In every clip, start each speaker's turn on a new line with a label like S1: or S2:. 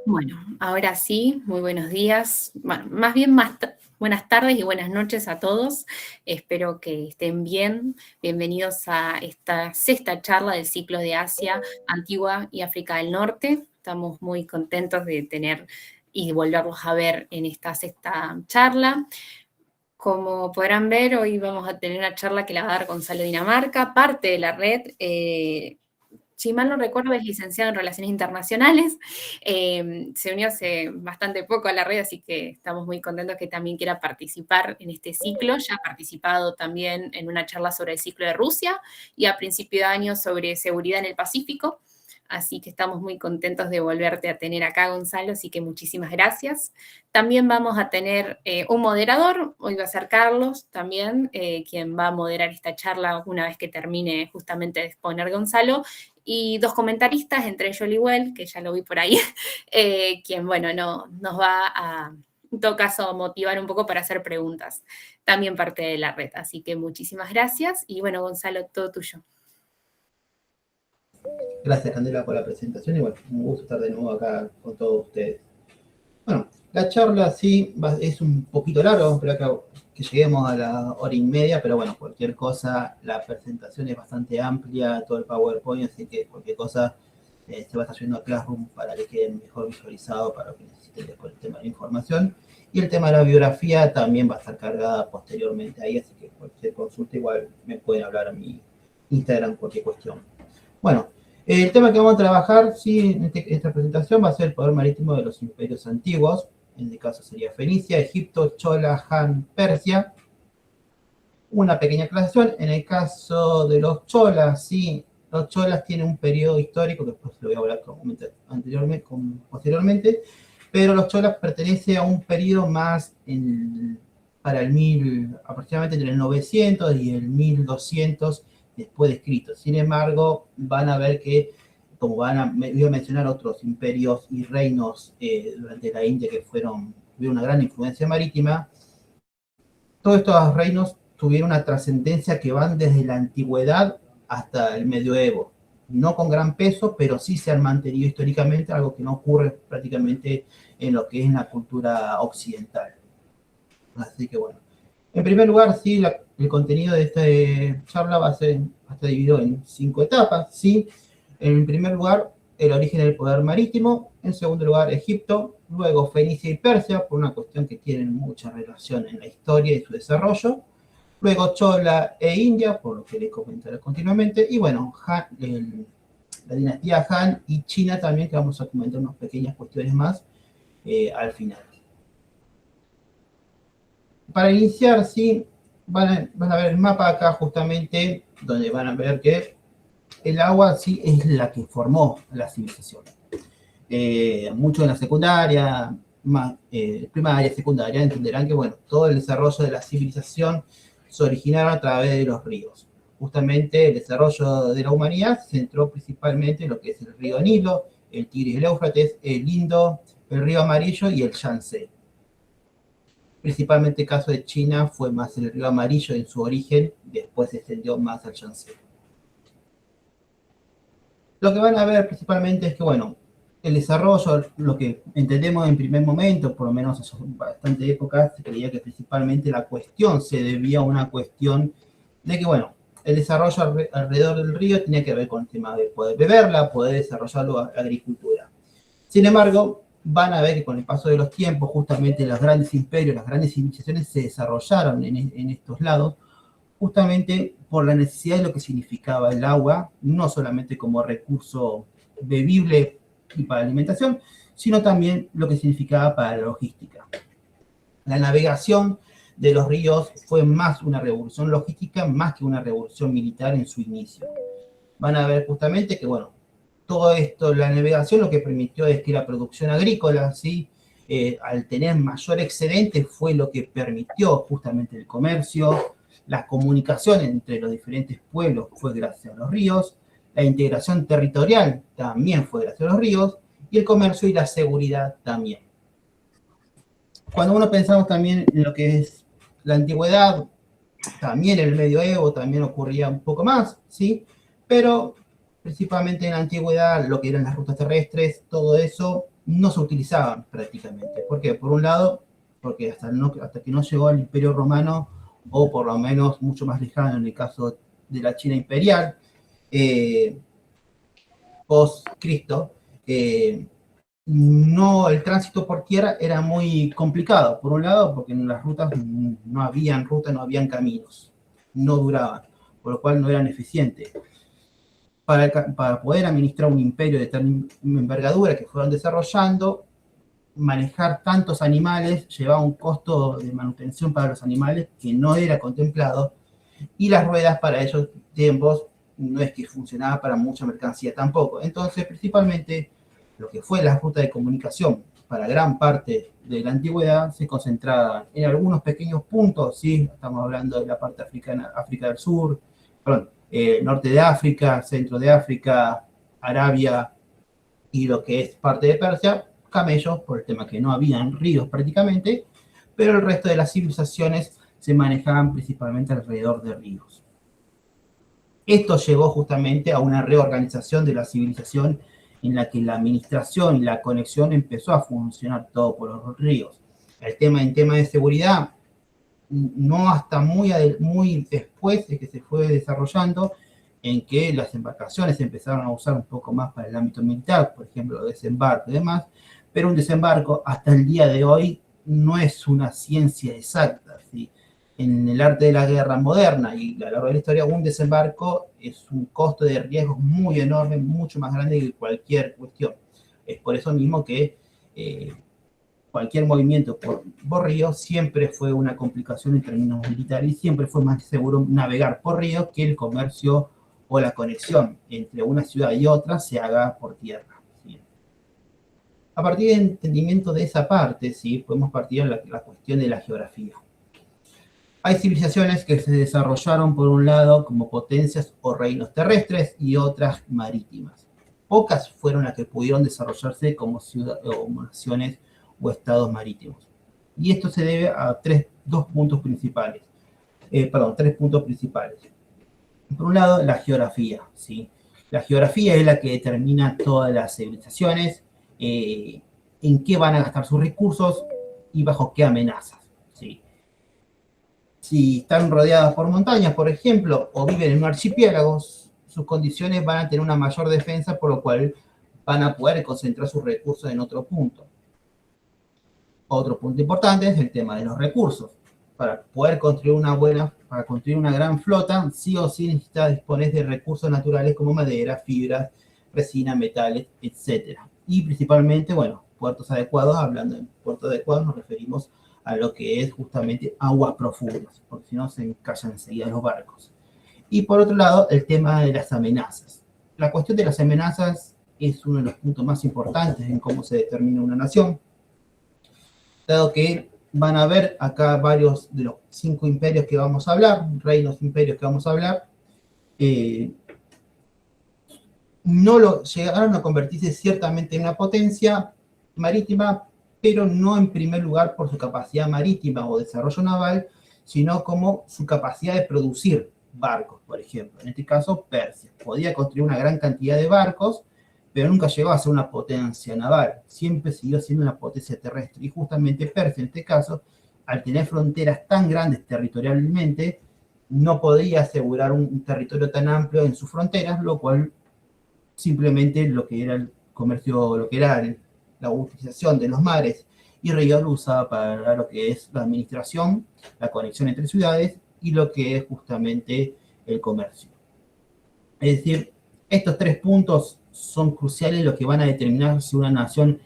S1: Bueno, ahora sí, muy buenos días. Bueno, más bien buenas tardes y buenas noches a todos. Espero que estén bien. Bienvenidos a esta sexta charla del ciclo de Asia, Antigua y África del Norte. Estamos muy contentos de tener y volverlos a ver en esta sexta charla. Como podrán ver, hoy vamos a tener una charla que la va a dar Gonzalo Dinamarca, parte de la red. Si mal no recuerdo, es licenciado en Relaciones Internacionales. Se unió hace bastante poco a la red, así que estamos muy contentos que también quiera participar en este ciclo. Ya ha participado también en una charla sobre el ciclo de Rusia y a principio de año sobre seguridad en el Pacífico. Así que estamos muy contentos de volverte a tener acá, Gonzalo, así que muchísimas gracias. También vamos a tener un moderador, hoy va a ser Carlos también, quien va a moderar esta charla una vez que termine justamente de exponer Gonzalo, y dos comentaristas, entre ellos Oliwell, que ya lo vi por ahí, quien, bueno, nos va a, en todo caso, motivar un poco para hacer preguntas, también parte de la red. Así que muchísimas gracias y, bueno, Gonzalo, todo tuyo.
S2: Gracias, Candela, por la presentación y bueno, un gusto estar de nuevo acá con todos ustedes. Bueno, la charla sí es un poquito larga, espero que lleguemos a la hora y media, pero bueno, cualquier cosa, la presentación es bastante amplia, todo el PowerPoint, así que cualquier cosa se va a estar subiendo a Classroom para que quede mejor visualizado para lo que necesiten después el tema de la información. Y el tema de la biografía también va a estar cargada posteriormente ahí, así que cualquier consulta igual me pueden hablar a mi Instagram, cualquier cuestión. Bueno, el tema que vamos a trabajar, sí, en esta presentación va a ser el poder marítimo de los imperios antiguos. En este caso sería Fenicia, Egipto, Chola, Han, Persia. Una pequeña aclaración, en el caso de los Cholas, sí, los Cholas tienen un periodo histórico, que después lo voy a hablar posteriormente, pero los Cholas pertenecen a un periodo más para el 1000, aproximadamente entre el 900 y el 1200 después de escrito. Sin embargo, van a ver que, como voy a mencionar otros imperios y reinos durante la India que tuvieron una gran influencia marítima, todos estos reinos tuvieron una trascendencia que van desde la antigüedad hasta el medioevo. No con gran peso, pero sí se han mantenido históricamente, algo que no ocurre prácticamente en lo que es la cultura occidental. Así que bueno. En primer lugar, sí, el contenido de esta charla va a estar dividido en 5 etapas, ¿sí? En primer lugar, el origen del poder marítimo. En segundo lugar, Egipto. Luego, Fenicia y Persia, por una cuestión que tienen mucha relación en la historia y su desarrollo. Luego, Chola e India, por lo que les comentaré continuamente. Y bueno, la dinastía Han y China también, que vamos a comentar unas pequeñas cuestiones más al final. Para iniciar, sí, van a ver el mapa acá justamente, donde van a ver que el agua sí es la que formó la civilización. Mucho en la secundaria, primaria, secundaria, entenderán que, bueno, todo el desarrollo de la civilización se originaron a través de los ríos. Justamente el desarrollo de la humanidad se centró principalmente en lo que es el río Nilo, el Tigris y el Éufrates, el Indo, el río Amarillo y el Yangtze. Principalmente el caso de China fue más el río Amarillo en su origen, después se extendió más al Yangtze. Lo que van a ver principalmente es que, bueno, el desarrollo, lo que entendemos en primer momento, por lo menos hace bastante época, se creía que principalmente la cuestión se debía a una cuestión de que, bueno, el desarrollo alrededor del río tenía que ver con el tema de poder beberla, poder desarrollarlo a la agricultura. Sin embargo, van a ver que con el paso de los tiempos, justamente los grandes imperios, las grandes civilizaciones se desarrollaron en estos lados, justamente por la necesidad de lo que significaba el agua, no solamente como recurso bebible y para alimentación, sino también lo que significaba para la logística. La navegación de los ríos fue más una revolución logística, más que una revolución militar en su inicio. Van a ver justamente que, bueno, todo esto, la navegación lo que permitió es que la producción agrícola, ¿sí? Al tener mayor excedente, fue lo que permitió justamente el comercio, la comunicación entre los diferentes pueblos fue gracias a los ríos, la integración territorial también fue gracias a los ríos, y el comercio y la seguridad también. Cuando uno pensamos también en lo que es la antigüedad, también en el medioevo también ocurría un poco más, ¿sí? Pero principalmente en la antigüedad, lo que eran las rutas terrestres, todo eso no se utilizaban prácticamente. ¿Por qué? Por un lado, porque hasta que no llegó el Imperio Romano, o por lo menos mucho más lejano en el caso de la China imperial, post-Cristo, no, el tránsito por tierra era muy complicado. Por un lado, porque en las rutas no habían rutas, no habían caminos, no duraban, por lo cual no eran eficientes. Para poder administrar un imperio de tal envergadura que fueron desarrollando, manejar tantos animales llevaba un costo de manutención para los animales que no era contemplado, y las ruedas para esos tiempos no es que funcionaba para mucha mercancía tampoco. Entonces, principalmente, lo que fue la ruta de comunicación para gran parte de la antigüedad se concentraba en algunos pequeños puntos, ¿sí? Estamos hablando de la parte africana, África del Sur, perdón, norte de África, centro de África, Arabia y lo que es parte de Persia, camellos, por el tema que no habían ríos prácticamente, pero el resto de las civilizaciones se manejaban principalmente alrededor de ríos. Esto llevó justamente a una reorganización de la civilización en la que la administración y la conexión empezó a funcionar todo por los ríos. En tema de seguridad, no hasta muy después de que se fue desarrollando, en que las embarcaciones se empezaron a usar un poco más para el ámbito militar, por ejemplo, desembarco y demás, pero un desembarco hasta el día de hoy no es una ciencia exacta, ¿sí? En el arte de la guerra moderna y a lo largo de la historia, un desembarco es un costo de riesgo muy enorme, mucho más grande que cualquier cuestión. Es por eso mismo que cualquier movimiento por río siempre fue una complicación en términos militares y siempre fue más seguro navegar por río que el comercio o la conexión entre una ciudad y otra se haga por tierra. ¿Sí? A partir del entendimiento de esa parte, ¿sí? Podemos partir de la cuestión de la geografía. Hay civilizaciones que se desarrollaron, por un lado, como potencias o reinos terrestres y otras marítimas. Pocas fueron las que pudieron desarrollarse como o naciones o estados marítimos. Y esto se debe a tres puntos principales. Por un lado, la geografía, ¿sí? La geografía es la que determina todas las civilizaciones, en qué van a gastar sus recursos y bajo qué amenazas, ¿sí? Si están rodeadas por montañas, por ejemplo, o viven en un archipiélago, sus condiciones van a tener una mayor defensa, por lo cual van a poder concentrar sus recursos en otro punto. Otro punto importante es el tema de los recursos. Para poder construir para construir una gran flota, sí o sí necesitas disponer de recursos naturales como madera, fibras, resina, metales, etc. Y principalmente, bueno, puertos adecuados. Hablando de puertos adecuados nos referimos a lo que es justamente aguas profundas, porque si no se encallan enseguida los barcos. Y por otro lado, el tema de las amenazas. La cuestión de las amenazas es uno de los puntos más importantes en cómo se determina una nación, dado que van a ver acá varios de los 5 imperios que vamos a hablar, reinos imperios que vamos a hablar, llegaron a convertirse ciertamente en una potencia marítima, pero no en primer lugar por su capacidad marítima o desarrollo naval, sino como su capacidad de producir barcos, por ejemplo. En este caso, Persia. Podía construir una gran cantidad de barcos, pero nunca llegó a ser una potencia naval. Siempre siguió siendo una potencia terrestre. Y justamente Persia, en este caso, al tener fronteras tan grandes territorialmente, no podía asegurar un territorio tan amplio en sus fronteras, lo cual simplemente lo que era el comercio, lo que era la utilización de los mares y ríos lo usaba para lo que es la administración, la conexión entre ciudades y lo que es justamente el comercio. Es decir, estos 3 puntos son cruciales, los que van a determinar si una nación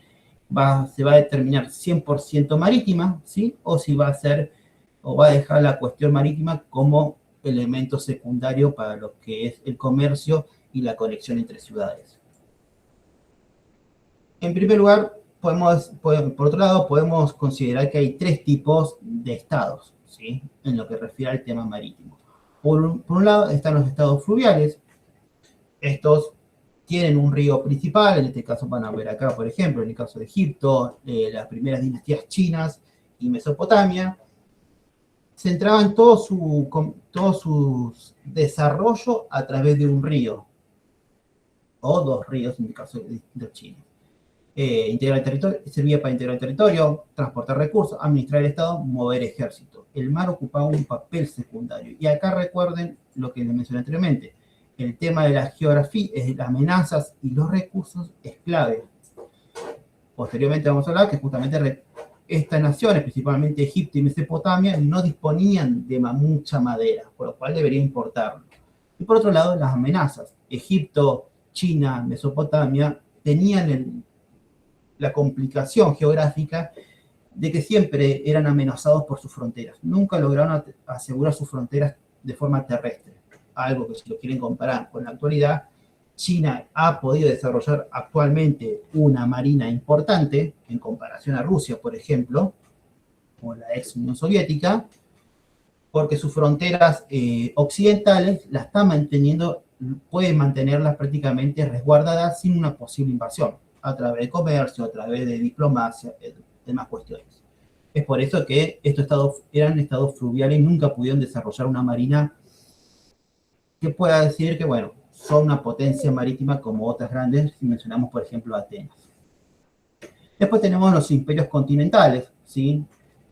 S2: se va a determinar 100% marítima, ¿sí? O si va a ser, o va a dejar la cuestión marítima como elemento secundario para lo que es el comercio y la conexión entre ciudades. En primer lugar, por otro lado, podemos considerar que hay 3 tipos de estados, ¿sí? En lo que refiere al tema marítimo. Por un lado están los estados fluviales. Estos tienen un río principal, en este caso van a ver acá, por ejemplo, en el caso de Egipto, las primeras dinastías chinas y Mesopotamia, centraban todo su desarrollo a través de un río, o 2 ríos en el caso de China. integrar el territorio, servía para integrar el territorio, transportar recursos, administrar el Estado, mover ejército. El mar ocupaba un papel secundario. Y acá recuerden lo que les mencioné anteriormente. El tema de la geografía, las amenazas y los recursos es clave. Posteriormente vamos a hablar que justamente estas naciones, principalmente Egipto y Mesopotamia, no disponían de mucha madera, por lo cual debería importarlo. Y por otro lado, las amenazas. Egipto, China, Mesopotamia tenían la complicación geográfica de que siempre eran amenazados por sus fronteras. Nunca lograron asegurar sus fronteras de forma terrestre. Algo que si lo quieren comparar con la actualidad, China ha podido desarrollar actualmente una marina importante en comparación a Rusia, por ejemplo, o la ex Unión Soviética, porque sus fronteras occidentales las está manteniendo, pueden mantenerlas prácticamente resguardadas sin una posible invasión, a través de comercio, a través de diplomacia, demás cuestiones. Es por eso que estos estados eran estados fluviales y nunca pudieron desarrollar una marina que pueda decir que, bueno, son una potencia marítima como otras grandes, si mencionamos, por ejemplo, Atenas. Después tenemos los imperios continentales, ¿sí?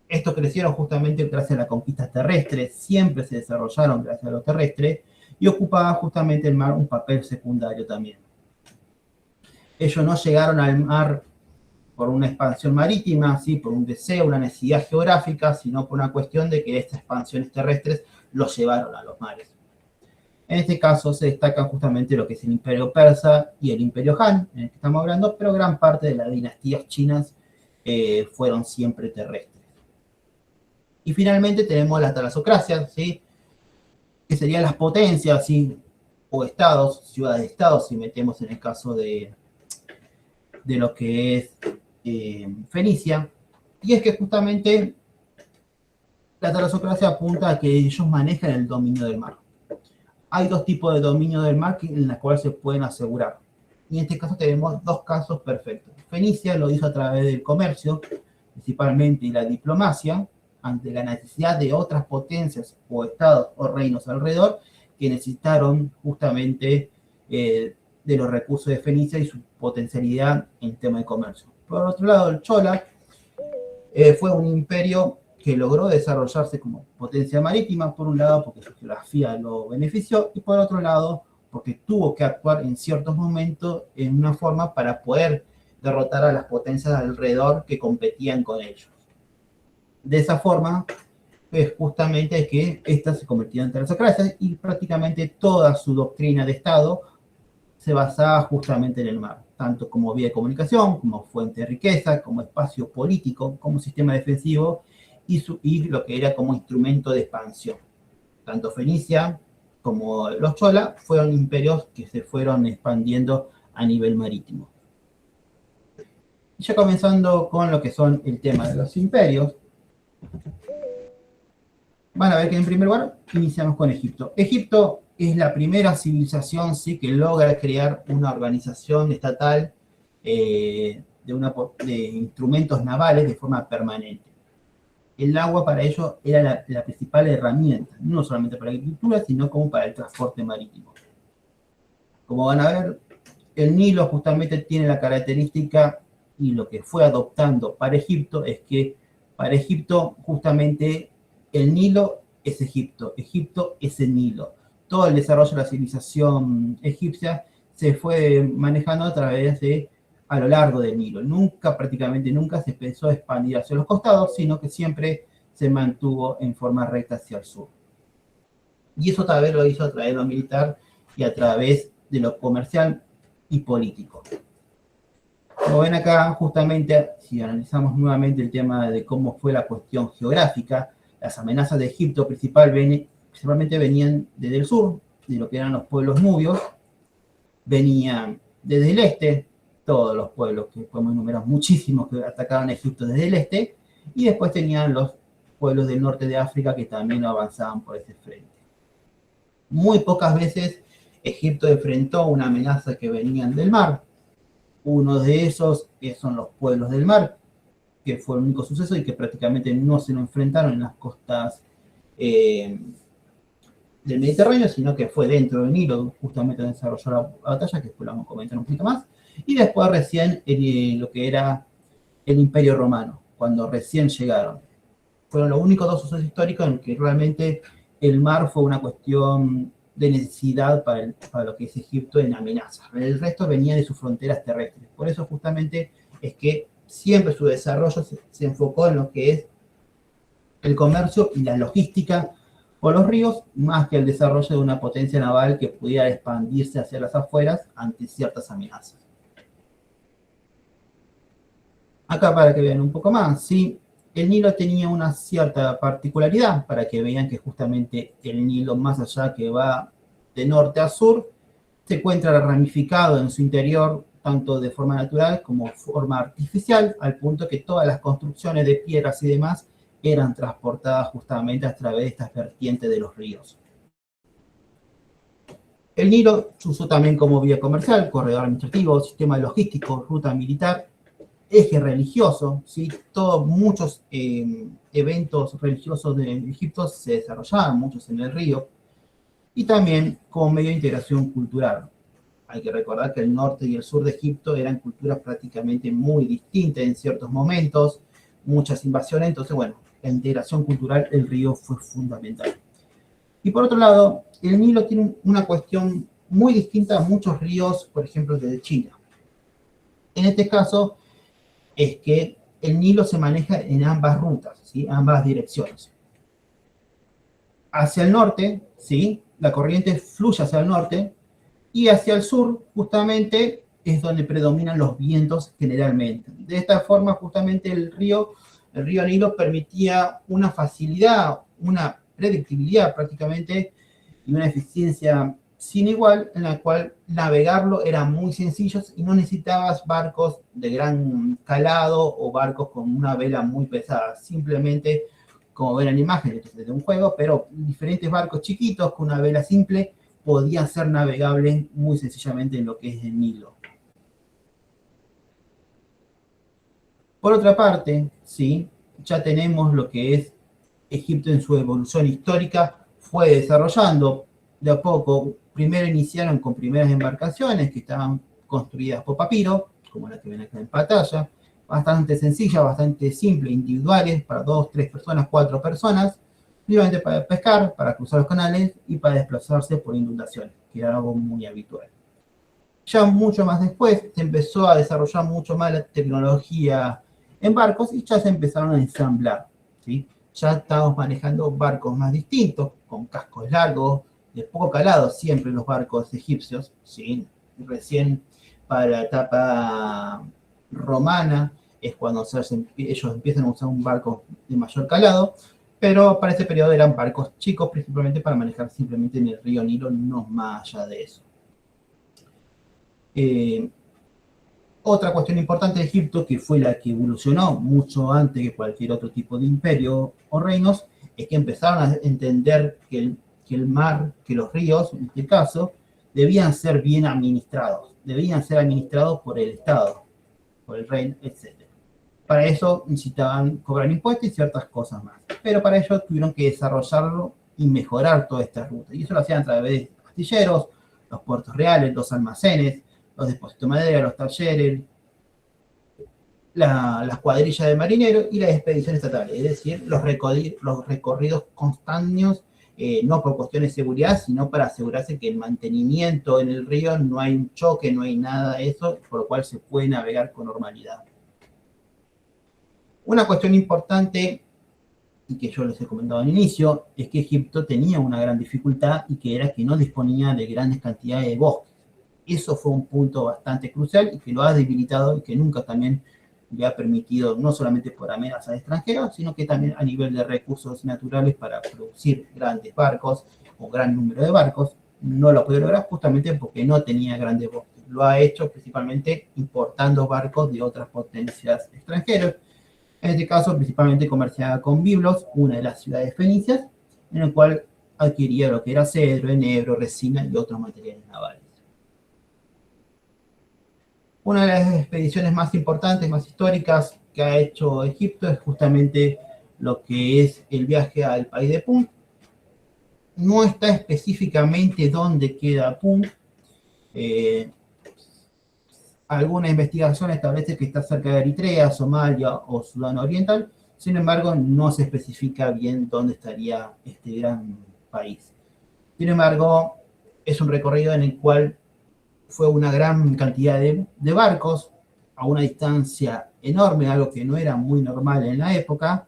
S2: Estos crecieron justamente gracias a la conquista terrestre, siempre se desarrollaron gracias a lo terrestre, y ocupaban justamente el mar un papel secundario también. Ellos no llegaron al mar por una expansión marítima, ¿sí? Por un deseo, una necesidad geográfica, sino por una cuestión de que estas expansiones terrestres los llevaron a los mares. En este caso se destacan justamente lo que es el Imperio Persa y el Imperio Han, en el que estamos hablando, pero gran parte de las dinastías chinas fueron siempre terrestres. Y finalmente tenemos la talasocracia, ¿sí? Que serían las potencias, ¿sí? O estados, ciudades-estados, si metemos en el caso de lo que es Fenicia. Y es que justamente la talasocracia apunta a que ellos manejan el dominio del mar. Hay dos tipos de dominio del mar en los cuales se pueden asegurar. Y en este caso tenemos dos casos perfectos. Fenicia lo hizo a través del comercio, principalmente, y la diplomacia, ante la necesidad de otras potencias o estados o reinos alrededor que necesitaron justamente de los recursos de Fenicia y su potencialidad en tema de comercio. Por otro lado, el Chola fue un imperio que logró desarrollarse como potencia marítima, por un lado porque su geografía lo benefició, y por otro lado porque tuvo que actuar en ciertos momentos en una forma para poder derrotar a las potencias alrededor que competían con ellos. De esa forma, pues justamente es que estas se convirtieron en talasocracias y prácticamente toda su doctrina de Estado se basaba justamente en el mar, tanto como vía de comunicación, como fuente de riqueza, como espacio político, como sistema defensivo y lo que era como instrumento de expansión. Tanto Fenicia como los Chola fueron imperios que se fueron expandiendo a nivel marítimo. Y ya comenzando con lo que son el tema de los imperios, van a ver que en primer lugar iniciamos con Egipto. Egipto es la primera civilización, sí, que logra crear una organización estatal de instrumentos navales de forma permanente. El agua para ellos era la principal herramienta, no solamente para la agricultura, sino como para el transporte marítimo. Como van a ver, el Nilo justamente tiene la característica, y lo que fue adoptando para Egipto, es que para Egipto justamente el Nilo es Egipto, Egipto es el Nilo. Todo el desarrollo de la civilización egipcia se fue manejando a lo largo del Nilo. Prácticamente nunca se empezó a expandir hacia los costados, sino que siempre se mantuvo en forma recta hacia el sur. Y eso tal vez lo hizo a través de lo militar y a través de lo comercial y político. Como ven acá, justamente, si analizamos nuevamente el tema de cómo fue la cuestión geográfica, las amenazas de Egipto principalmente venían desde el sur, de lo que eran los pueblos nubios, venían desde el este, todos los pueblos que podemos enumerar, muchísimos que atacaban a Egipto desde el este, y después tenían los pueblos del norte de África que también avanzaban por ese frente. Muy pocas veces Egipto enfrentó una amenaza que venían del mar. Uno de esos que son los pueblos del mar, que fue el único suceso y que prácticamente no se lo enfrentaron en las costas del Mediterráneo, sino que fue dentro del Nilo, justamente donde desarrolló la batalla, que después la vamos a comentar un poquito más. y después recién lo que era el Imperio Romano, cuando recién llegaron. Fueron los únicos dos usos históricos en que realmente el mar fue una cuestión de necesidad para lo que es Egipto en amenazas. El resto venía de sus fronteras terrestres. Por eso justamente es que siempre su desarrollo se enfocó en lo que es el comercio y la logística por los ríos, más que el desarrollo de una potencia naval que pudiera expandirse hacia las afueras ante ciertas amenazas. Acá para que vean un poco más, ¿sí? El Nilo tenía una cierta particularidad, para que vean que justamente el Nilo, más allá que va de norte a sur, se encuentra ramificado en su interior, tanto de forma natural como de forma artificial, al punto que todas las construcciones de piedras y demás eran transportadas justamente a través de estas vertientes de los ríos. El Nilo se usó también como vía comercial, corredor administrativo, sistema logístico, ruta militar, eje religioso, ¿sí? Muchos eventos religiosos de Egipto se desarrollaban, muchos en el río, y también como medio de integración cultural. Hay que recordar que el norte y el sur de Egipto eran culturas prácticamente muy distintas en ciertos momentos, muchas invasiones, entonces, bueno, la integración cultural del río fue fundamental. Y por otro lado, el Nilo tiene una cuestión muy distinta a muchos ríos, por ejemplo, de China. En este caso, es que el Nilo se maneja en ambas rutas, ¿sí? Ambas direcciones. Hacia el norte, ¿sí? La corriente fluye hacia el norte, y hacia el sur, justamente, es donde predominan los vientos generalmente. De esta forma, justamente, el río Nilo permitía una facilidad, una predictibilidad prácticamente, y una eficiencia sin igual, en la cual navegarlo era muy sencillo y no necesitabas barcos de gran calado o barcos con una vela muy pesada. Simplemente, como ven en imágenes de un juego, pero diferentes barcos chiquitos con una vela simple podían ser navegables muy sencillamente en lo que es el Nilo. Por otra parte, ¿sí? Ya tenemos lo que es Egipto en su evolución histórica, fue desarrollando de a poco. Primero iniciaron con primeras embarcaciones que estaban construidas por papiro, como la que ven acá en pantalla, bastante sencilla, bastante simple, individuales, para 2, 3 personas, 4 personas, simplemente para pescar, para cruzar los canales y para desplazarse por inundaciones, que era algo muy habitual. Ya mucho más después se empezó a desarrollar mucho más la tecnología en barcos y ya se empezaron a ensamblar, ¿sí? Ya estamos manejando barcos más distintos, con cascos largos, de poco calado siempre los barcos egipcios, ¿sí? Recién para la etapa romana es cuando ellos empiezan a usar un barco de mayor calado, pero para ese periodo eran barcos chicos, principalmente para manejar simplemente en el río Nilo, no más allá de eso. Otra cuestión importante de Egipto, que fue la que evolucionó mucho antes que cualquier otro tipo de imperio o reinos, es que empezaron a entender que el mar, que los ríos, en este caso, debían ser bien administrados, debían ser administrados por el Estado, por el rey, etc. Para eso necesitaban cobrar impuestos y ciertas cosas más. Pero para ello tuvieron que desarrollarlo y mejorar toda esta ruta. Y eso lo hacían a través de astilleros, los puertos reales, los almacenes, los depósitos de madera, los talleres, las cuadrillas de marineros y las expediciones estatales, es decir, los recorridos constantes, no por cuestiones de seguridad, sino para asegurarse que el mantenimiento en el río no hay un choque, no hay nada de eso, por lo cual se puede navegar con normalidad. Una cuestión importante, y que yo les he comentado al inicio, es que Egipto tenía una gran dificultad y que era que no disponía de grandes cantidades de bosques. Eso fue un punto bastante crucial y que lo ha debilitado y que nunca también le ha permitido, no solamente por amenazas extranjeras, sino que también a nivel de recursos naturales para producir grandes barcos o gran número de barcos, no lo pudo lograr justamente porque no tenía grandes bosques. Lo ha hecho principalmente importando barcos de otras potencias extranjeras. En este caso, principalmente comerciaba con Biblos, una de las ciudades fenicias, en el cual adquiría lo que era cedro, enebro, resina y otros materiales navales. Una de las expediciones más importantes, más históricas que ha hecho Egipto es justamente lo que es el viaje al país de Punt. No está específicamente dónde queda Punt. alguna investigación establece que está cerca de Eritrea, Somalia o Sudán Oriental. Sin embargo, no se especifica bien dónde estaría este gran país. Sin embargo, es un recorrido en el cual fue una gran cantidad de barcos a una distancia enorme, algo que no era muy normal en la época,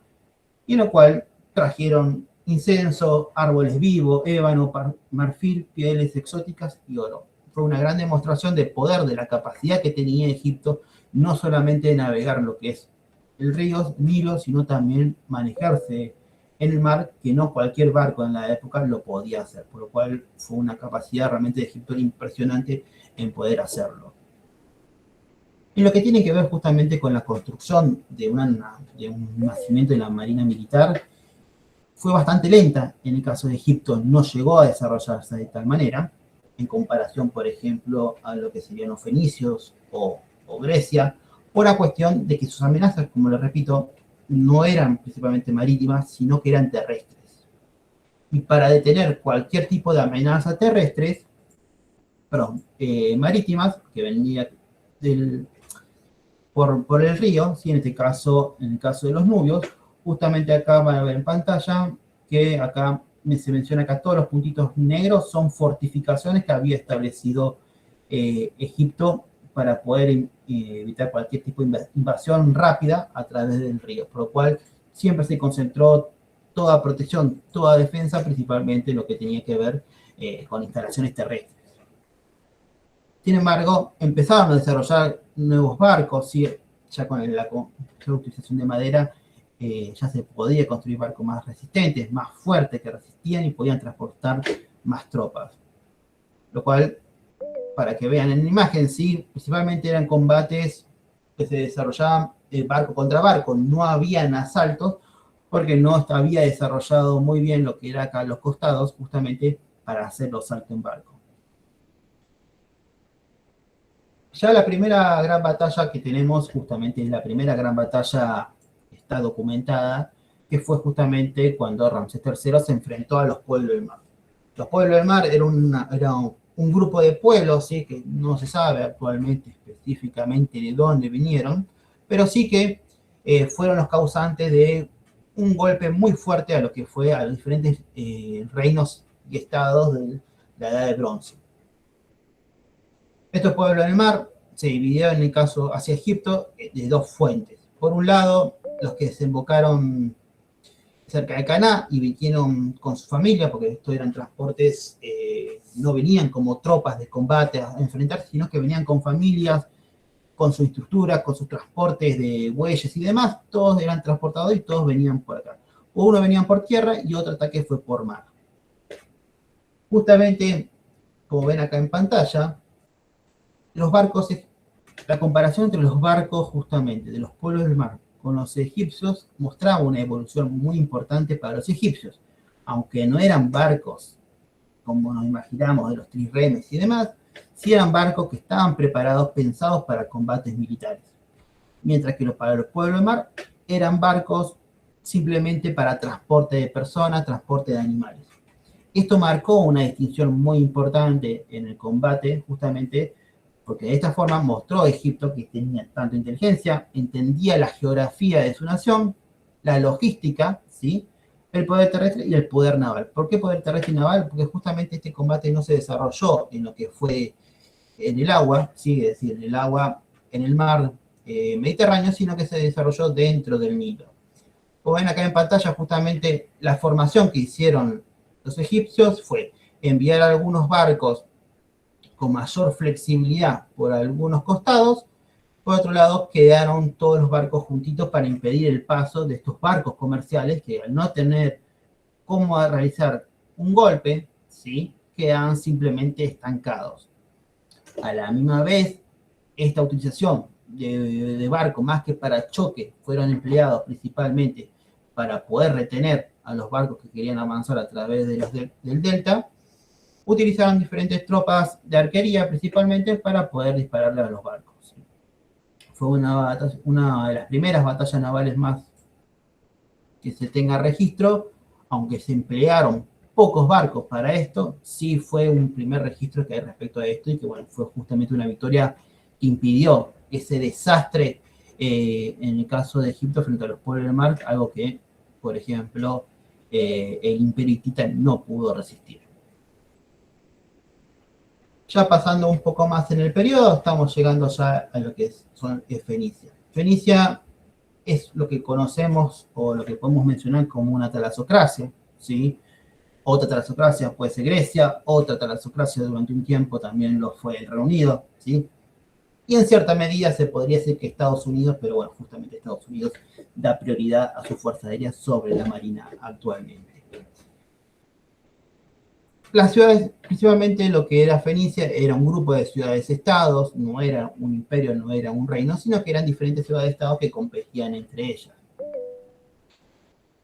S2: y en lo cual trajeron incienso, árboles vivos, ébano, marfil, pieles exóticas y oro. Fue una gran demostración de poder, de la capacidad que tenía Egipto, no solamente de navegar lo que es el río Nilo, sino también manejarse en el mar, que no cualquier barco en la época lo podía hacer, por lo cual fue una capacidad realmente de Egipto impresionante en poder hacerlo. Y lo que tiene que ver justamente con la construcción de un nacimiento de la Marina Militar fue bastante lenta. En el caso de Egipto no llegó a desarrollarse de tal manera, en comparación, por ejemplo, a lo que serían los fenicios o Grecia, por la cuestión de que sus amenazas, como les repito, no eran principalmente marítimas, sino que eran terrestres. Y para detener cualquier tipo de amenaza terrestres, marítimas, que venía por el río, ¿sí? En el caso de los nubios, justamente acá van a ver en pantalla que acá se menciona que todos los puntitos negros son fortificaciones que había establecido Egipto para poder evitar cualquier tipo de invasión rápida a través del río, por lo cual siempre se concentró toda protección, toda defensa, principalmente lo que tenía que ver con instalaciones terrestres. Sin embargo, empezaron a desarrollar nuevos barcos, ¿sí? Ya con la utilización de madera, ya se podía construir barcos más resistentes, más fuertes, que resistían y podían transportar más tropas. Lo cual, para que vean en la imagen, sí, principalmente eran combates que se desarrollaban barco contra barco, no habían asaltos, porque no había desarrollado muy bien lo que era acá los costados, justamente para hacer los saltos en barco. Ya la primera gran batalla que tenemos, justamente es la primera gran batalla que está documentada, que fue justamente cuando Ramsés III se enfrentó a los pueblos del mar. Los pueblos del mar era un grupo de pueblos, ¿sí? Que no se sabe actualmente específicamente de dónde vinieron, pero sí que fueron los causantes de un golpe muy fuerte a lo que fue a los diferentes reinos y estados de la Edad de Bronce. Estos pueblos del mar se dividieron en el caso hacia Egipto de dos fuentes. Por un lado, los que desembocaron cerca de Caná y vinieron con su familia, porque estos eran transportes, no venían como tropas de combate a enfrentarse, sino que venían con familias, con su estructura, con sus transportes de bueyes y demás, todos eran transportados y todos venían por acá. Uno venían por tierra y otro ataque fue por mar. Justamente, como ven acá en pantalla, los barcos, la comparación entre los barcos justamente de los pueblos del mar con los egipcios mostraba una evolución muy importante para los egipcios. Aunque no eran barcos como nos imaginamos de los trirremes y demás, sí eran barcos que estaban preparados, pensados para combates militares. Mientras que para los pueblos del mar eran barcos simplemente para transporte de personas, transporte de animales. Esto marcó una distinción muy importante en el combate, justamente porque de esta forma mostró a Egipto que tenía tanto inteligencia, entendía la geografía de su nación, la logística, ¿sí? El poder terrestre y el poder naval. ¿Por qué poder terrestre y naval? Porque justamente este combate no se desarrolló en lo que fue en el agua, ¿sí? Es decir, en el agua, en el mar Mediterráneo, sino que se desarrolló dentro del Nilo. Como ven acá en pantalla, justamente la formación que hicieron los egipcios fue enviar algunos barcos con mayor flexibilidad por algunos costados. Por otro lado, quedaron todos los barcos juntitos para impedir el paso de estos barcos comerciales que al no tener cómo realizar un golpe, ¿sí? Quedan simplemente estancados. A la misma vez, esta utilización de barco más que para choque fueron empleados principalmente para poder retener a los barcos que querían avanzar a través del delta. Utilizaron diferentes tropas de arquería principalmente para poder dispararle a los barcos. Fue una de las primeras batallas navales más que se tenga registro, aunque se emplearon pocos barcos para esto, sí fue un primer registro que hay respecto a esto y que bueno, fue justamente una victoria impidió ese desastre en el caso de Egipto frente a los pueblos del mar, algo que, por ejemplo, el imperio hitita no pudo resistir. Ya pasando un poco más en el periodo, estamos llegando ya a lo que es Fenicia. Fenicia es lo que conocemos o lo que podemos mencionar como una talasocracia, ¿sí? Otra talasocracia puede ser Grecia, otra talasocracia durante un tiempo también lo fue el Reino Unido, ¿sí? Y en cierta medida se podría decir que Estados Unidos, pero bueno, justamente Estados Unidos da prioridad a su fuerza aérea sobre la marina actualmente. Las ciudades, principalmente lo que era Fenicia, era un grupo de ciudades-estados, no era un imperio, no era un reino, sino que eran diferentes ciudades-estados que competían entre ellas.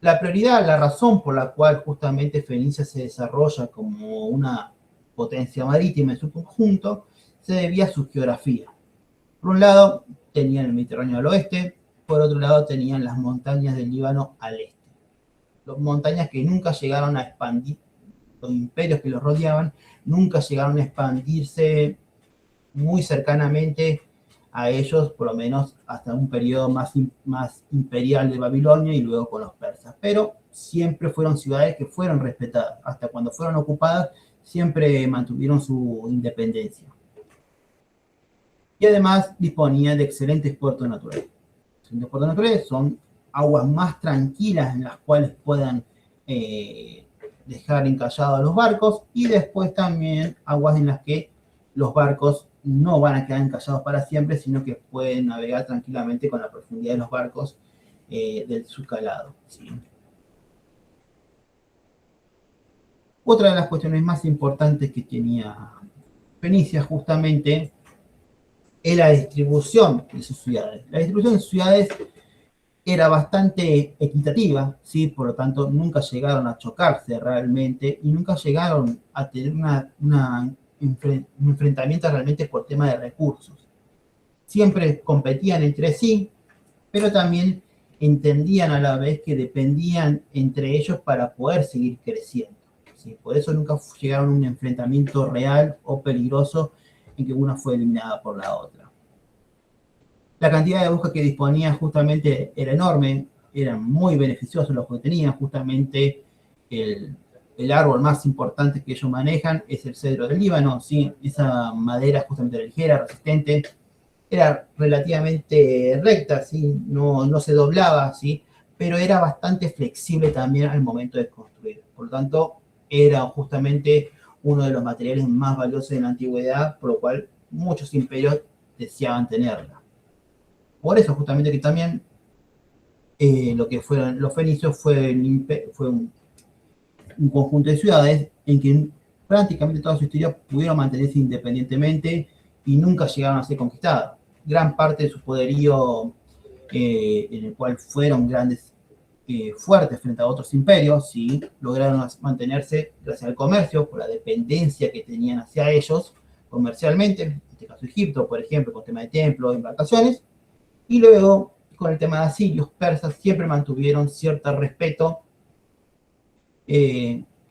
S2: La prioridad, la razón por la cual justamente Fenicia se desarrolla como una potencia marítima en su conjunto, se debía a su geografía. Por un lado, tenían el Mediterráneo al oeste, por otro lado, tenían las montañas del Líbano al este. Las montañas que nunca llegaron a expandir, los imperios que los rodeaban, nunca llegaron a expandirse muy cercanamente a ellos, por lo menos hasta un periodo más imperial de Babilonia y luego con los persas. Pero siempre fueron ciudades que fueron respetadas. Hasta cuando fueron ocupadas, siempre mantuvieron su independencia. Y además disponía de excelentes puertos naturales. Los puertos naturales son aguas más tranquilas en las cuales puedan dejar encallados a los barcos, y después también aguas en las que los barcos no van a quedar encallados para siempre, sino que pueden navegar tranquilamente con la profundidad de los barcos de su calado, ¿sí? Otra de las cuestiones más importantes que tenía Fenicia justamente es la distribución de sus ciudades. La distribución de sus ciudades era bastante equitativa, ¿sí? Por lo tanto, nunca llegaron a chocarse realmente y nunca llegaron a tener un enfrentamiento realmente por tema de recursos. Siempre competían entre sí, pero también entendían a la vez que dependían entre ellos para poder seguir creciendo, ¿sí? Por eso nunca llegaron a un enfrentamiento real o peligroso en que una fue eliminada por la otra. La cantidad de bosques que disponían justamente era enorme, eran muy beneficiosos los que tenían. Justamente el árbol más importante que ellos manejan es el cedro del Líbano, ¿sí? Esa madera justamente ligera, resistente, era relativamente recta, ¿sí? No se doblaba, ¿sí? Pero era bastante flexible también al momento de construir. Por lo tanto, era justamente uno de los materiales más valiosos de la antigüedad, por lo cual muchos imperios deseaban tenerla. Por eso justamente que también lo que fueron los fenicios fue un conjunto de ciudades en que prácticamente toda su historia pudieron mantenerse independientemente y nunca llegaron a ser conquistadas. Gran parte de su poderío, en el cual fueron grandes, fuertes frente a otros imperios, ¿sí? Lograron mantenerse gracias al comercio, por la dependencia que tenían hacia ellos comercialmente, en este caso Egipto, por ejemplo, con tema de templos, embarcaciones. Y luego, con el tema de asirios, persas, siempre mantuvieron cierto respeto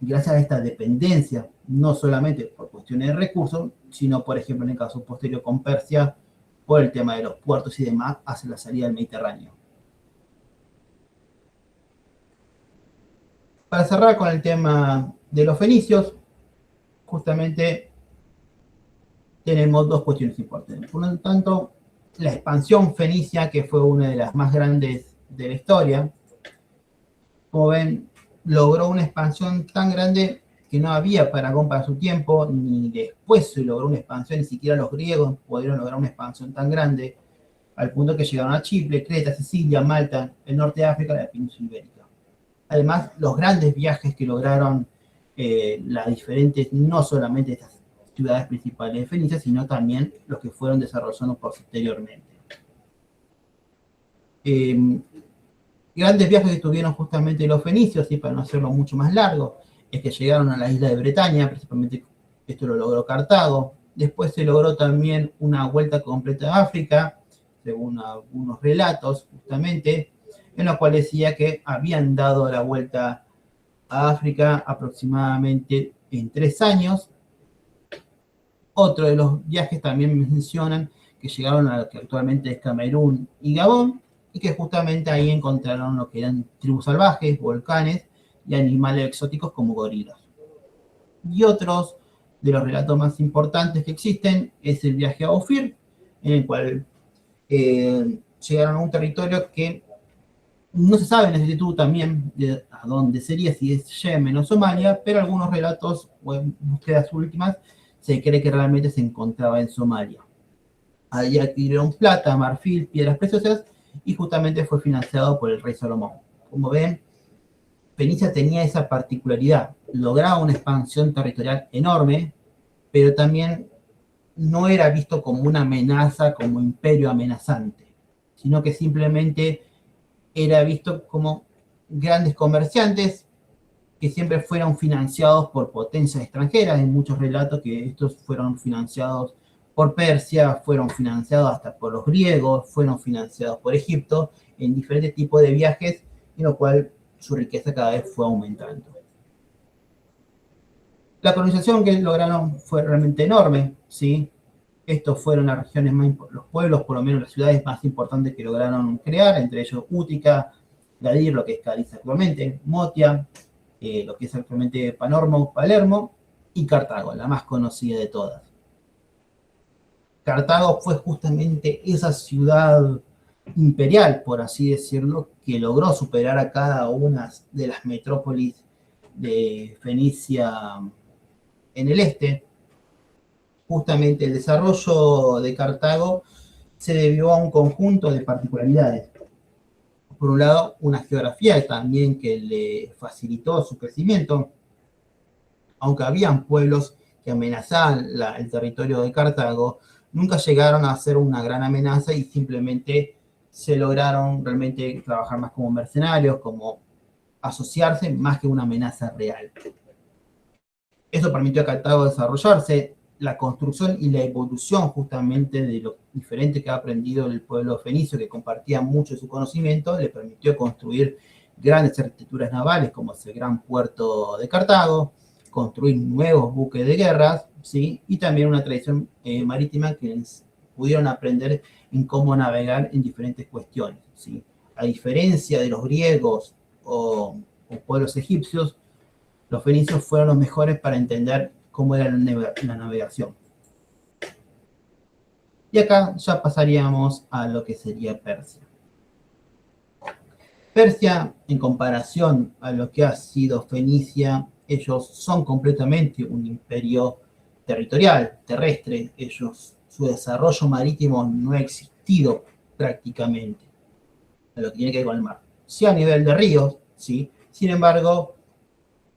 S2: gracias a esta dependencia, no solamente por cuestiones de recursos, sino, por ejemplo, en el caso posterior con Persia, por el tema de los puertos y demás, hacia la salida del Mediterráneo. Para cerrar con el tema de los fenicios, justamente tenemos dos cuestiones importantes. Por lo tanto, la expansión fenicia, que fue una de las más grandes de la historia, como ven, logró una expansión tan grande que no había parangón para su tiempo, ni después se logró una expansión, ni siquiera los griegos pudieron lograr una expansión tan grande, al punto que llegaron a Chipre, Creta, Sicilia, Malta, el norte de África y la península ibérica. Además, los grandes viajes que lograron las diferentes, no solamente estas ciudades principales de Fenicia, sino también los que fueron desarrollando posteriormente. Grandes viajes que tuvieron justamente los fenicios, y para no hacerlo mucho más largo, es que llegaron a la isla de Bretaña, principalmente esto lo logró Cartago. Después se logró también una vuelta completa a África, según algunos relatos, justamente, en los cuales decía que habían dado la vuelta a África aproximadamente en 3 años. Otro de los viajes también mencionan que llegaron a lo que actualmente es Camerún y Gabón, y que justamente ahí encontraron lo que eran tribus salvajes, volcanes y animales exóticos como gorilas. Y otros de los relatos más importantes que existen es el viaje a Ofir, en el cual llegaron a un territorio que no se sabe en exactitud también de a dónde sería, si es Yemen o Somalia, pero algunos relatos o en búsquedas últimas se cree que realmente se encontraba en Somalia. Allí adquirieron plata, marfil, piedras preciosas y justamente fue financiado por el rey Salomón. Como ven, Fenicia tenía esa particularidad, lograba una expansión territorial enorme, pero también no era visto como una amenaza, como imperio amenazante, sino que simplemente era visto como grandes comerciantes que siempre fueron financiados por potencias extranjeras. En muchos relatos que estos fueron financiados por Persia, fueron financiados hasta por los griegos, fueron financiados por Egipto, en diferentes tipos de viajes, en lo cual su riqueza cada vez fue aumentando. La colonización que lograron fue realmente enorme, ¿sí? Estos fueron las regiones más, los pueblos, por lo menos las ciudades más importantes que lograron crear, entre ellos Útica, Gadir, lo que es Cádiz actualmente, Motia, lo que es actualmente Panormo, Palermo, y Cartago, la más conocida de todas. Cartago fue justamente esa ciudad imperial, por así decirlo, que logró superar a cada una de las metrópolis de Fenicia en el este. Justamente el desarrollo de Cartago se debió a un conjunto de particularidades. Por un lado, una geografía también que le facilitó su crecimiento, aunque habían pueblos que amenazaban el territorio de Cartago, nunca llegaron a ser una gran amenaza y simplemente se lograron realmente trabajar más como mercenarios, como asociarse más que una amenaza real. Eso permitió a Cartago desarrollarse, la construcción y la evolución justamente de lo diferente que ha aprendido el pueblo fenicio, que compartía mucho de su conocimiento, le permitió construir grandes arquitecturas navales como es el gran puerto de Cartago, construir nuevos buques de guerras, ¿sí? Y también una tradición marítima que pudieron aprender en cómo navegar en diferentes cuestiones, ¿sí? A diferencia de los griegos o pueblos egipcios, los fenicios fueron los mejores para entender cómo era la navegación. Y acá ya pasaríamos a lo que sería Persia. Persia, en comparación a lo que ha sido Fenicia, ellos son completamente un imperio territorial, terrestre. Ellos, su desarrollo marítimo no ha existido prácticamente, a lo que tiene que ver con el mar. Sí a nivel de ríos, sí. Sin embargo,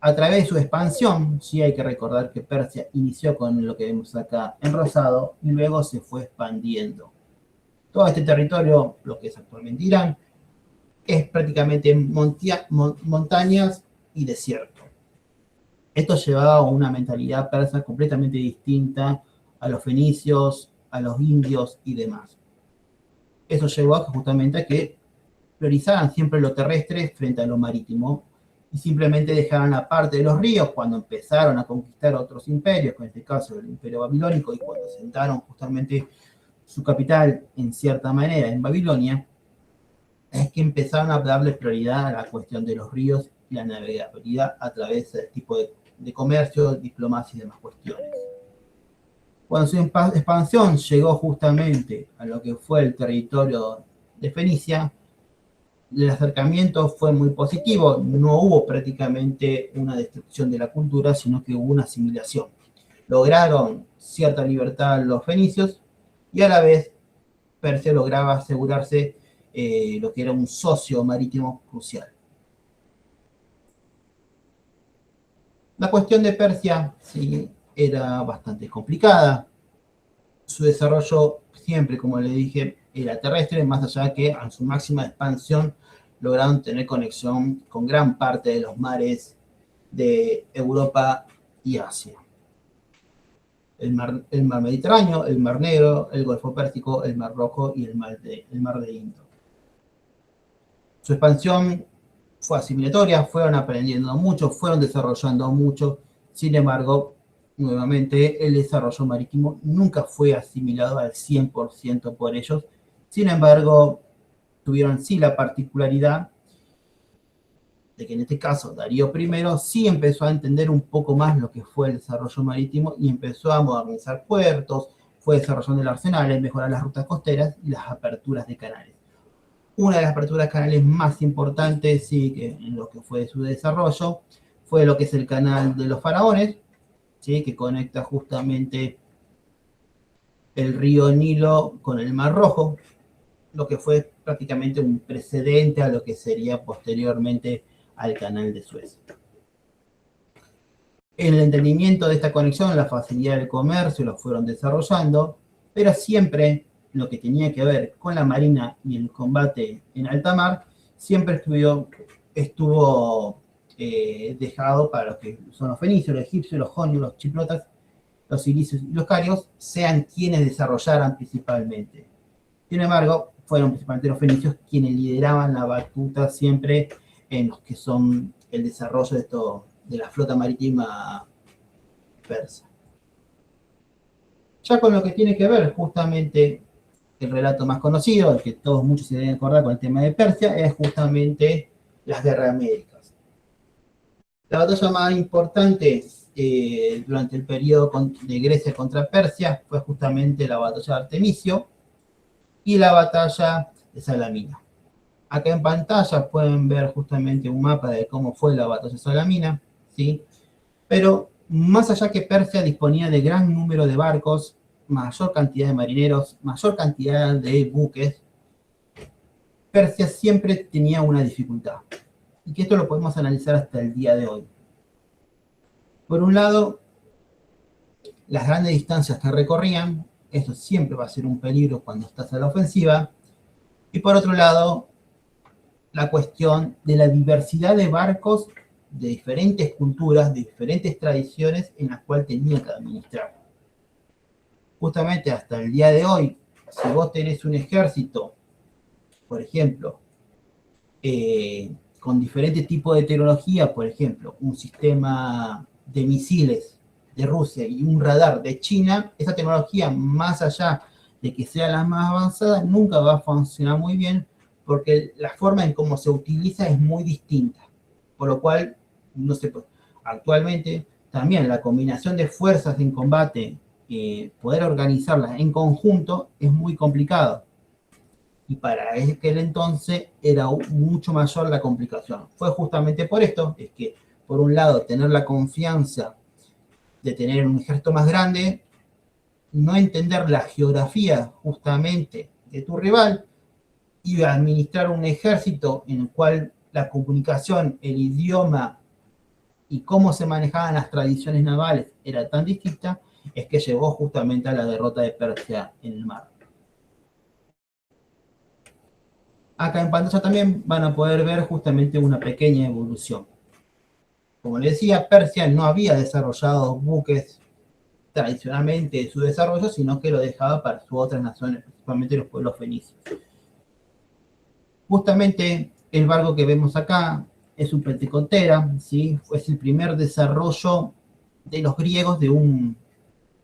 S2: a través de su expansión, sí hay que recordar que Persia inició con lo que vemos acá en rosado y luego se fue expandiendo. Todo este territorio, lo que es actualmente Irán, es prácticamente montañas y desierto. Esto llevaba a una mentalidad persa completamente distinta a los fenicios, a los indios y demás. Eso llevó justamente a que priorizaran siempre lo terrestre frente a lo marítimo y simplemente dejaron la parte de los ríos cuando empezaron a conquistar otros imperios, en este caso el imperio babilónico, y cuando sentaron justamente su capital en cierta manera en Babilonia, es que empezaron a darle prioridad a la cuestión de los ríos y la navegabilidad a través del tipo de comercio, diplomacia y demás cuestiones. Cuando su expansión llegó justamente a lo que fue el territorio de Fenicia, el acercamiento fue muy positivo, no hubo prácticamente una destrucción de la cultura, sino que hubo una asimilación. Lograron cierta libertad los fenicios y a la vez Persia lograba asegurarse lo que era un socio marítimo crucial. La cuestión de Persia sí, era bastante complicada. Su desarrollo siempre, como le dije, era terrestre, más allá que a su máxima expansión lograron tener conexión con gran parte de los mares de Europa y Asia. El mar Mediterráneo, el Mar Negro, el Golfo Pérsico, el Mar Rojo y el Mar de Indo. Su expansión fue asimilatoria, fueron aprendiendo mucho, fueron desarrollando mucho, sin embargo, nuevamente, el desarrollo marítimo nunca fue asimilado al 100% por ellos. Sin embargo, tuvieron sí la particularidad de que en este caso Darío I sí empezó a entender un poco más lo que fue el desarrollo marítimo y empezó a modernizar puertos, fue desarrollando el arsenal, mejorar las rutas costeras y las aperturas de canales. Una de las aperturas de canales más importantes, sí, que en lo que fue su desarrollo, fue lo que es el canal de los faraones, ¿sí? Que conecta justamente el río Nilo con el Mar Rojo, lo que fue prácticamente un precedente a lo que sería posteriormente al canal de Suez. El entendimiento de esta conexión, la facilidad del comercio lo fueron desarrollando, pero siempre lo que tenía que ver con la marina y el combate en alta mar, siempre estuvo dejado para los que son los fenicios, los egipcios, los jonios, los chiprotas, los silicios y los carios, sean quienes desarrollaran principalmente. Sin embargo, fueron principalmente los fenicios quienes lideraban la batuta siempre en los que son el desarrollo de la flota marítima persa. Ya con lo que tiene que ver justamente el relato más conocido, el que todos muchos se deben acordar con el tema de Persia, es justamente las guerras américas. La batalla más importante durante el periodo de Grecia contra Persia fue justamente la batalla de Artemisio y la batalla de Salamina. Acá en pantalla pueden ver justamente un mapa de cómo fue la batalla de Salamina, ¿sí? Pero más allá que Persia disponía de gran número de barcos, mayor cantidad de marineros, mayor cantidad de buques, Persia siempre tenía una dificultad. Y que esto lo podemos analizar hasta el día de hoy. Por un lado, las grandes distancias que recorrían, eso siempre va a ser un peligro cuando estás a la ofensiva. Y por otro lado, la cuestión de la diversidad de barcos de diferentes culturas, de diferentes tradiciones en las cuales tenía que administrar. Justamente hasta el día de hoy, si vos tenés un ejército, por ejemplo, con diferentes tipos de tecnología, por ejemplo, un sistema de misiles de Rusia y un radar de China, esa tecnología, más allá de que sea la más avanzada, nunca va a funcionar muy bien porque la forma en cómo se utiliza es muy distinta. Por lo cual, no se puede. Actualmente, también la combinación de fuerzas en combate, poder organizarlas en conjunto, es muy complicado. Y para aquel entonces era mucho mayor la complicación. Fue justamente por esto, es que, por un lado, tener la confianza de tener un ejército más grande, no entender la geografía justamente de tu rival y administrar un ejército en el cual la comunicación, el idioma y cómo se manejaban las tradiciones navales era tan distinta, es que llevó justamente a la derrota de Persia en el mar. Acá en pantalla también van a poder ver justamente una pequeña evolución. Como les decía, Persia no había desarrollado buques tradicionalmente de su desarrollo, sino que lo dejaba para sus otras naciones, principalmente los pueblos fenicios. Justamente el barco que vemos acá es un pentecostera, ¿sí? Fue el primer desarrollo de los griegos de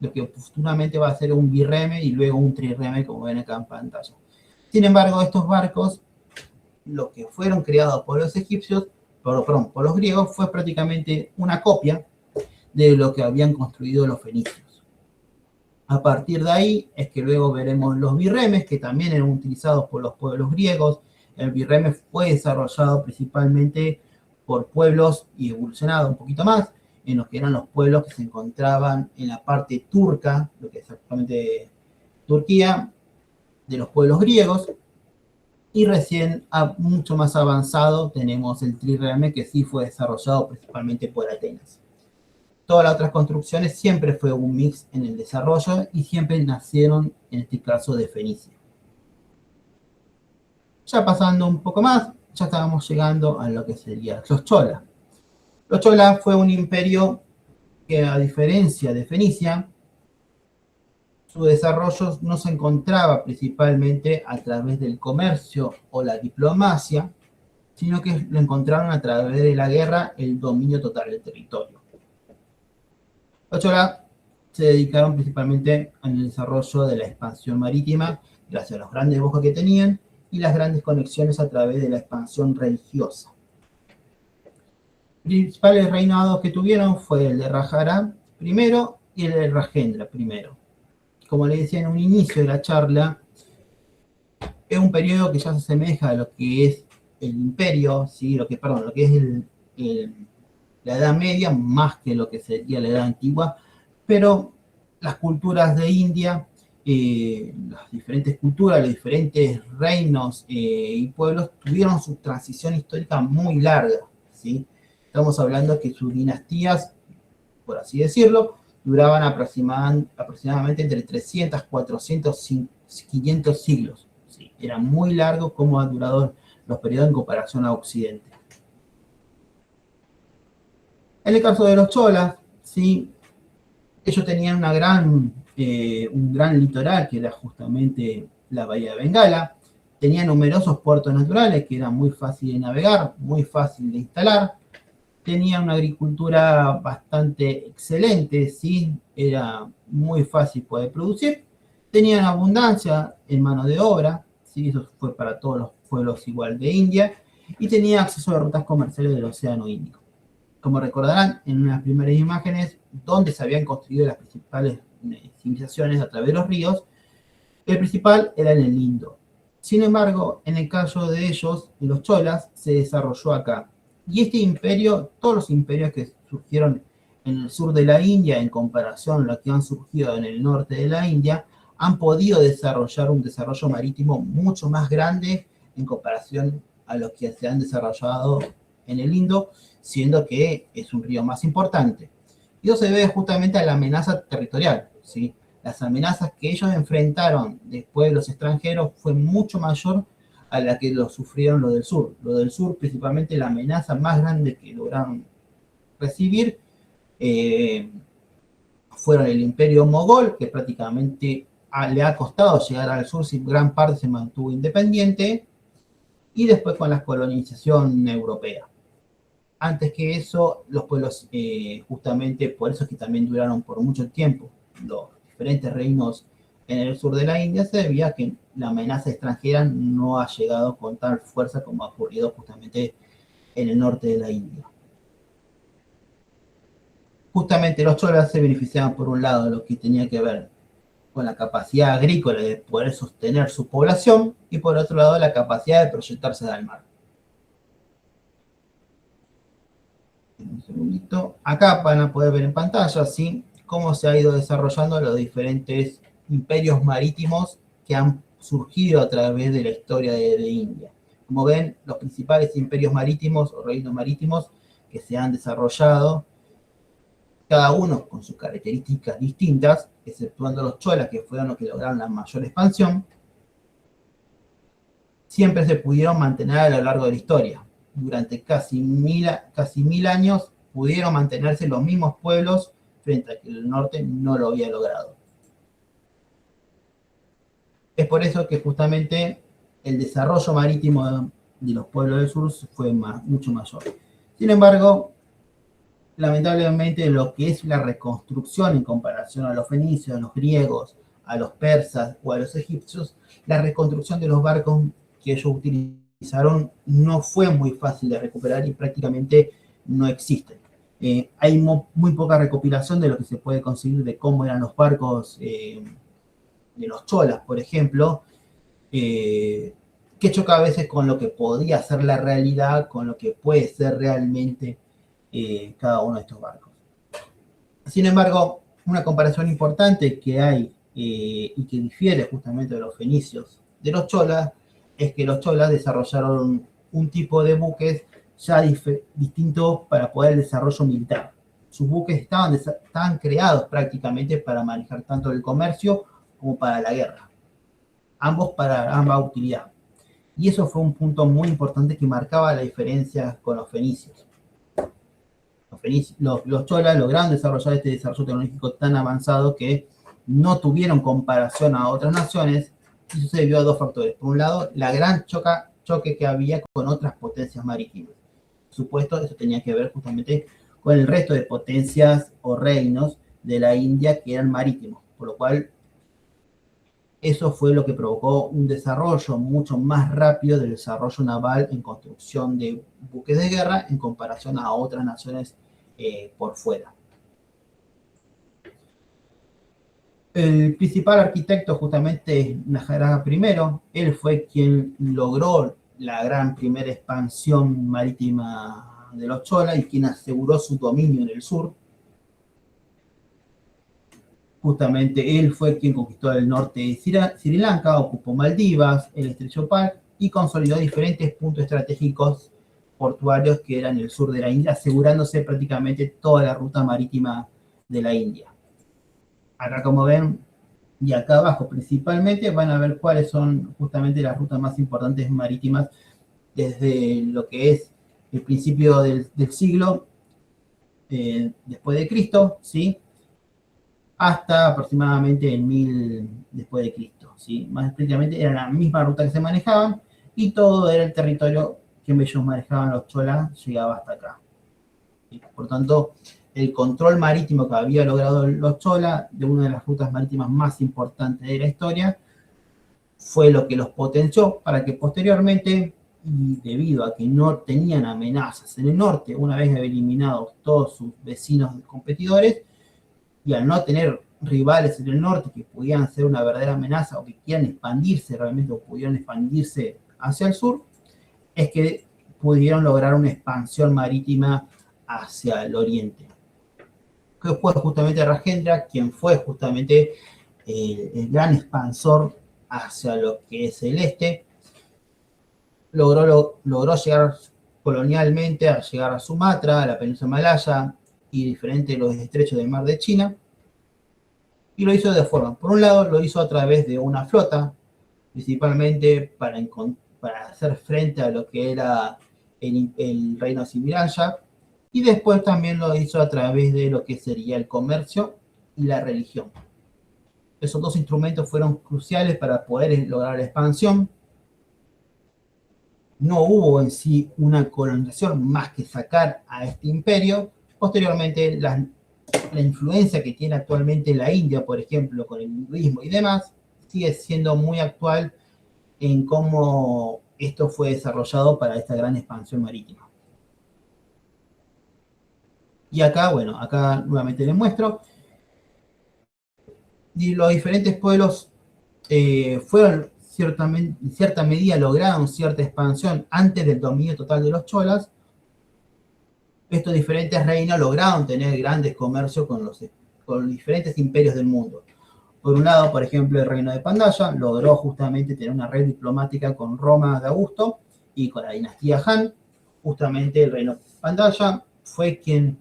S2: lo que futuramente va a ser un birreme y luego un trirreme, como ven acá en pantalla. Sin embargo, estos barcos, los que fueron creados por los egipcios, por los griegos, fue prácticamente una copia de lo que habían construido los fenicios. A partir de ahí es que luego veremos los birremes, que también eran utilizados por los pueblos griegos. El birreme fue desarrollado principalmente por pueblos y evolucionado un poquito más en los que eran los pueblos que se encontraban en la parte turca, lo que es actualmente Turquía, de los pueblos griegos. Y recién, mucho más avanzado, tenemos el trirreme, que sí fue desarrollado principalmente por Atenas. Todas las otras construcciones siempre fue un mix en el desarrollo y siempre nacieron, en este caso, de Fenicia. Ya pasando un poco más, ya estábamos llegando a lo que serían los cholas. Los cholas fue un imperio que, a diferencia de Fenicia, su desarrollo no se encontraba principalmente a través del comercio o la diplomacia, sino que lo encontraron a través de la guerra, el dominio total del territorio. Los cholas se dedicaron principalmente al desarrollo de la expansión marítima, gracias a los grandes bosques que tenían y las grandes conexiones a través de la expansión religiosa. Principales reinados que tuvieron fue el de Rajara primero y el de Rajendra primero. Como le decía en un inicio de la charla, es un periodo que ya se asemeja a lo que es el imperio, ¿sí? lo que es la Edad Media, más que lo que sería la Edad Antigua, pero las culturas de India, las diferentes culturas, los diferentes reinos y pueblos tuvieron su transición histórica muy larga, ¿sí? Estamos hablando que sus dinastías, por así decirlo, duraban aproximadamente entre 300, 400, 500 siglos. ¿Sí? Era muy largo como han durado los periodos en comparación a Occidente. En el caso de los cholas, ¿sí? Ellos tenían un gran litoral, que era justamente la Bahía de Bengala. Tenían numerosos puertos naturales, que eran muy fáciles de navegar, muy fácil de instalar. Tenían una agricultura bastante excelente, ¿sí? Era muy fácil poder producir. Tenían abundancia en mano de obra, ¿sí? Eso fue para todos los pueblos igual de India. Y tenía acceso a rutas comerciales del Océano Índico. Como recordarán, en unas primeras imágenes, donde se habían construido las principales civilizaciones a través de los ríos, el principal era en el Indo. Sin embargo, en el caso de ellos, de los cholas, se desarrolló acá. Y este imperio, todos los imperios que surgieron en el sur de la India, en comparación a los que han surgido en el norte de la India, han podido desarrollar un desarrollo marítimo mucho más grande en comparación a los que se han desarrollado en el Indo, siendo que es un río más importante. Y eso se debe justamente a la amenaza territorial, ¿sí? Las amenazas que ellos enfrentaron de pueblos extranjeros fue mucho mayor a la que lo sufrieron los del sur. Los del sur, principalmente, la amenaza más grande que lograron recibir fueron el imperio mogol, que prácticamente le ha costado llegar al sur, si gran parte se mantuvo independiente, y después con la colonización europea. Antes que eso, los pueblos, justamente por eso es que también duraron por mucho tiempo, los diferentes reinos en el sur de la India, se debía a que la amenaza extranjera no ha llegado con tal fuerza como ha ocurrido justamente en el norte de la India. Justamente los cholas se beneficiaban por un lado de lo que tenía que ver con la capacidad agrícola de poder sostener su población y por otro lado la capacidad de proyectarse al mar. Un segundito. Acá van a poder ver en pantalla, ¿sí?, cómo se ha ido desarrollando los diferentes imperios marítimos que han surgido a través de la historia de India. Como ven, los principales imperios marítimos o reinos marítimos que se han desarrollado, cada uno con sus características distintas, exceptuando los cholas, que fueron los que lograron la mayor expansión, siempre se pudieron mantener a lo largo de la historia. Durante casi mil años pudieron mantenerse los mismos pueblos frente a que el norte no lo había logrado. Es por eso que justamente el desarrollo marítimo de los pueblos del sur fue mucho mayor. Sin embargo, lamentablemente lo que es la reconstrucción en comparación a los fenicios, a los griegos, a los persas o a los egipcios, la reconstrucción de los barcos que ellos utilizaron no fue muy fácil de recuperar y prácticamente no existen. Hay muy poca recopilación de lo que se puede conseguir de cómo eran los barcos de los cholas, por ejemplo, que choca a veces con lo que podría ser la realidad, con lo que puede ser realmente cada uno de estos barcos. Sin embargo, una comparación importante que hay y que difiere justamente de los fenicios de los cholas es que los cholas desarrollaron un tipo de buques ya distinto para poder el desarrollo militar. Sus buques estaban creados prácticamente para manejar tanto el comercio como para la guerra, ambos para ambas utilidades. Y eso fue un punto muy importante que marcaba la diferencia con los fenicios. Los cholas lograron desarrollar este desarrollo tecnológico tan avanzado que no tuvieron comparación a otras naciones, y eso se debió a dos factores. Por un lado, la gran choque que había con otras potencias marítimas. Por supuesto, eso tenía que ver justamente con el resto de potencias o reinos de la India que eran marítimos, por lo cual eso fue lo que provocó un desarrollo mucho más rápido del desarrollo naval en construcción de buques de guerra en comparación a otras naciones por fuera. El principal arquitecto justamente es Naharaja I, él fue quien logró la gran primera expansión marítima de los Chola y quien aseguró su dominio en el sur. Justamente él fue quien conquistó el norte de Sri Lanka, ocupó Maldivas, el estrecho Palk y consolidó diferentes puntos estratégicos portuarios que eran el sur de la India, asegurándose prácticamente toda la ruta marítima de la India. Acá como ven, y acá abajo principalmente van a ver cuáles son justamente las rutas más importantes marítimas desde lo que es el principio del siglo después de Cristo, ¿sí? Hasta aproximadamente el 1000 después de Cristo, ¿sí? Más estrictamente era la misma ruta que se manejaban y todo era el territorio que ellos manejaban los cholas, llegaba hasta acá. ¿Sí? Por tanto, el control marítimo que había logrado los cholas de una de las rutas marítimas más importantes de la historia fue lo que los potenció para que posteriormente, y debido a que no tenían amenazas en el norte, una vez eliminados todos sus vecinos competidores, y al no tener rivales en el norte que pudieran ser una verdadera amenaza o que quieran expandirse realmente o pudieran expandirse hacia el sur, es que pudieron lograr una expansión marítima hacia el oriente. Que fue justamente Rajendra quien fue justamente el gran expansor hacia lo que es el este. Logró llegar colonialmente a llegar a Sumatra, a la península malaya y diferentes los estrechos del mar de China. Y lo hizo de forma, por un lado lo hizo a través de una flota, principalmente para hacer frente a lo que era el reino Simiraya, y después también lo hizo a través de lo que sería el comercio y la religión. Esos dos instrumentos fueron cruciales para poder lograr la expansión. No hubo en sí una colonización más que sacar a este imperio. Posteriormente, la influencia que tiene actualmente la India, por ejemplo, con el hinduismo y demás, sigue siendo muy actual en cómo esto fue desarrollado para esta gran expansión marítima. Y acá, bueno, acá nuevamente les muestro. Y los diferentes pueblos fueron en cierta medida lograron cierta expansión antes del dominio total de los cholas. Estos diferentes reinos lograron tener grandes comercios con los diferentes imperios del mundo. Por un lado, por ejemplo, el reino de Pandaya logró justamente tener una red diplomática con Roma de Augusto y con la dinastía Han. Justamente el reino de Pandaya fue quien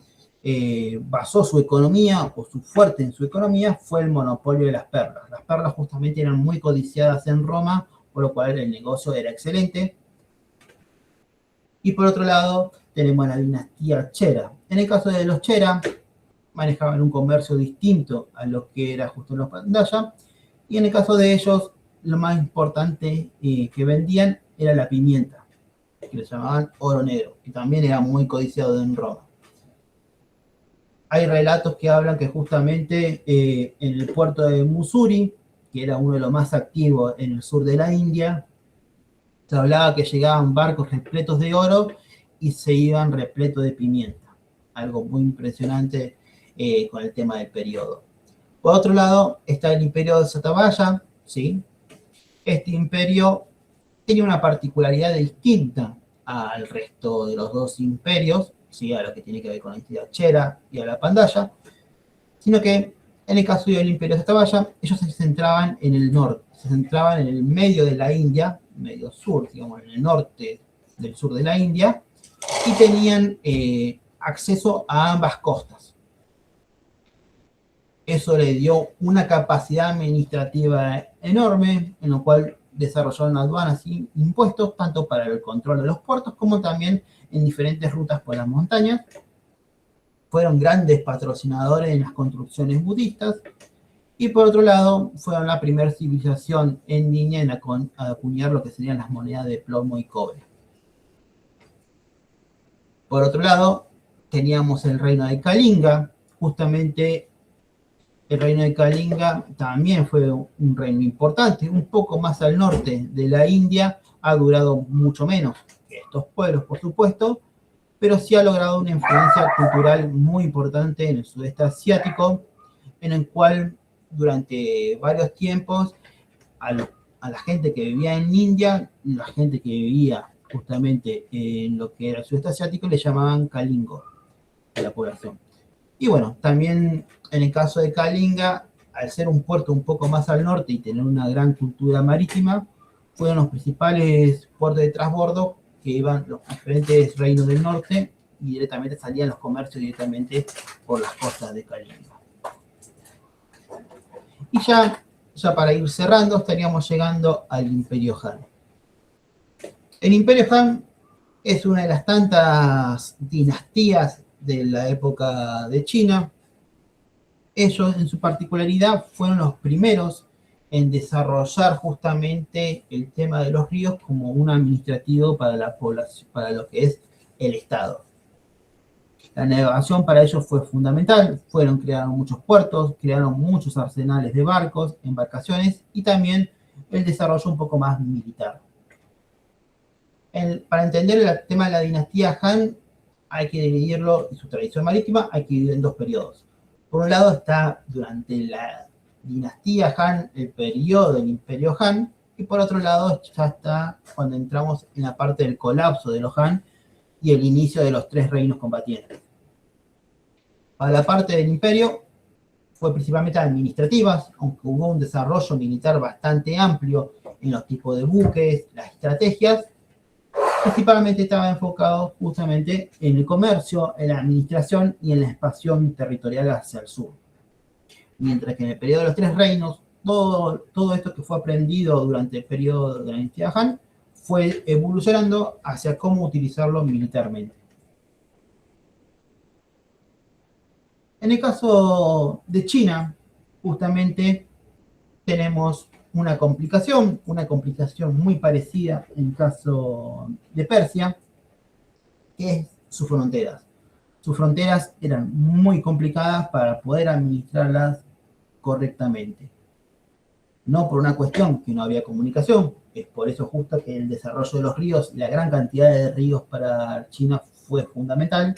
S2: basó su economía, o su fuerte en su economía, fue el monopolio de las perlas. Las perlas justamente eran muy codiciadas en Roma, por lo cual el negocio era excelente. Y por otro lado, tenemos la dinastía Chera. En el caso de los Chera, manejaban un comercio distinto a lo que era justo los Pandaya, y en el caso de ellos, lo más importante que vendían era la pimienta, que le llamaban oro negro, que también era muy codiciado en Roma. Hay relatos que hablan que justamente en el puerto de Mussoorie, que era uno de los más activos en el sur de la India, se hablaba que llegaban barcos repletos de oro y se iban repletos de pimienta. Algo muy impresionante con el tema del periodo. Por otro lado, está el imperio de Satyavaya, ¿sí? Este imperio tenía una particularidad distinta al resto de los dos imperios, ¿sí? A lo que tiene que ver con la dinastía Chera y a la Pandaya, sino que en el caso del imperio de Satyavaya, ellos se centraban en el norte, se centraban en el medio de la India, medio sur, digamos, en el norte del sur de la India, y tenían acceso a ambas costas. Eso le dio una capacidad administrativa enorme, en lo cual desarrollaron aduanas y impuestos, tanto para el control de los puertos como también en diferentes rutas por las montañas. Fueron grandes patrocinadores en las construcciones budistas, y por otro lado, fueron la primera civilización en línea en acuñar lo que serían las monedas de plomo y cobre. Por otro lado, teníamos el reino de Kalinga, justamente El reino de Kalinga también fue un reino importante, un poco más al norte de la India, ha durado mucho menos que estos pueblos, por supuesto, pero sí ha logrado una influencia cultural muy importante en el sudeste asiático, en el cual durante varios tiempos a, a la gente que vivía en India, la gente que vivía justamente en lo que era el sudeste asiático, le llamaban Kalingo a la población. Y bueno, también en el caso de Kalinga, al ser un puerto un poco más al norte y tener una gran cultura marítima, fueron los principales puertos de transbordo que iban los diferentes reinos del norte y directamente salían los comercios directamente por las costas de Kalinga. Y ya para ir cerrando, estaríamos llegando al Imperio Han. El Imperio Han es una de las tantas dinastías de la época de China. Ellos, en su particularidad, fueron los primeros en desarrollar justamente el tema de los ríos como un administrativo para la población, para lo que es el Estado. La navegación para ellos fue fundamental, crearon muchos puertos, crearon muchos arsenales de barcos, embarcaciones y también el desarrollo un poco más militar. Para entender el tema de la dinastía Han, hay que dividirlo, y su tradición marítima, hay que dividirlo en dos periodos. Por un lado está durante la dinastía Han, el periodo del Imperio Han, y por otro lado ya está cuando entramos en la parte del colapso de los Han y el inicio de los tres reinos combatientes. Para la parte del imperio fue principalmente administrativas, aunque hubo un desarrollo militar bastante amplio en los tipos de buques, las estrategias, principalmente estaba enfocado justamente en el comercio, en la administración y en la expansión territorial hacia el sur. Mientras que en el periodo de los tres reinos, todo esto que fue aprendido durante el periodo de la dinastía Han fue evolucionando hacia cómo utilizarlo militarmente. En el caso de China, justamente tenemos una complicación muy parecida en el caso de Persia, que es sus fronteras. Sus fronteras eran muy complicadas para poder administrarlas correctamente. No por una cuestión que no había comunicación, es por eso justo que el desarrollo de los ríos y la gran cantidad de ríos para China fue fundamental,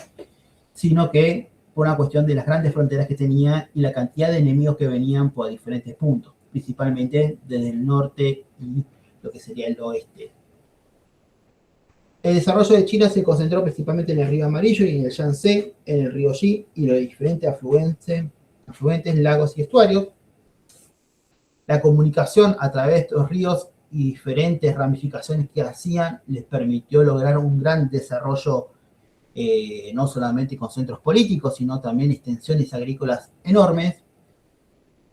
S2: sino que por una cuestión de las grandes fronteras que tenía y la cantidad de enemigos que venían por diferentes puntos, principalmente desde el norte y lo que sería el oeste. El desarrollo de China se concentró principalmente en el río Amarillo y en el Yangtze, en el río Yi y los diferentes afluentes, lagos y estuarios. La comunicación a través de estos ríos y diferentes ramificaciones que hacían les permitió lograr un gran desarrollo, no solamente con centros políticos, sino también extensiones agrícolas enormes,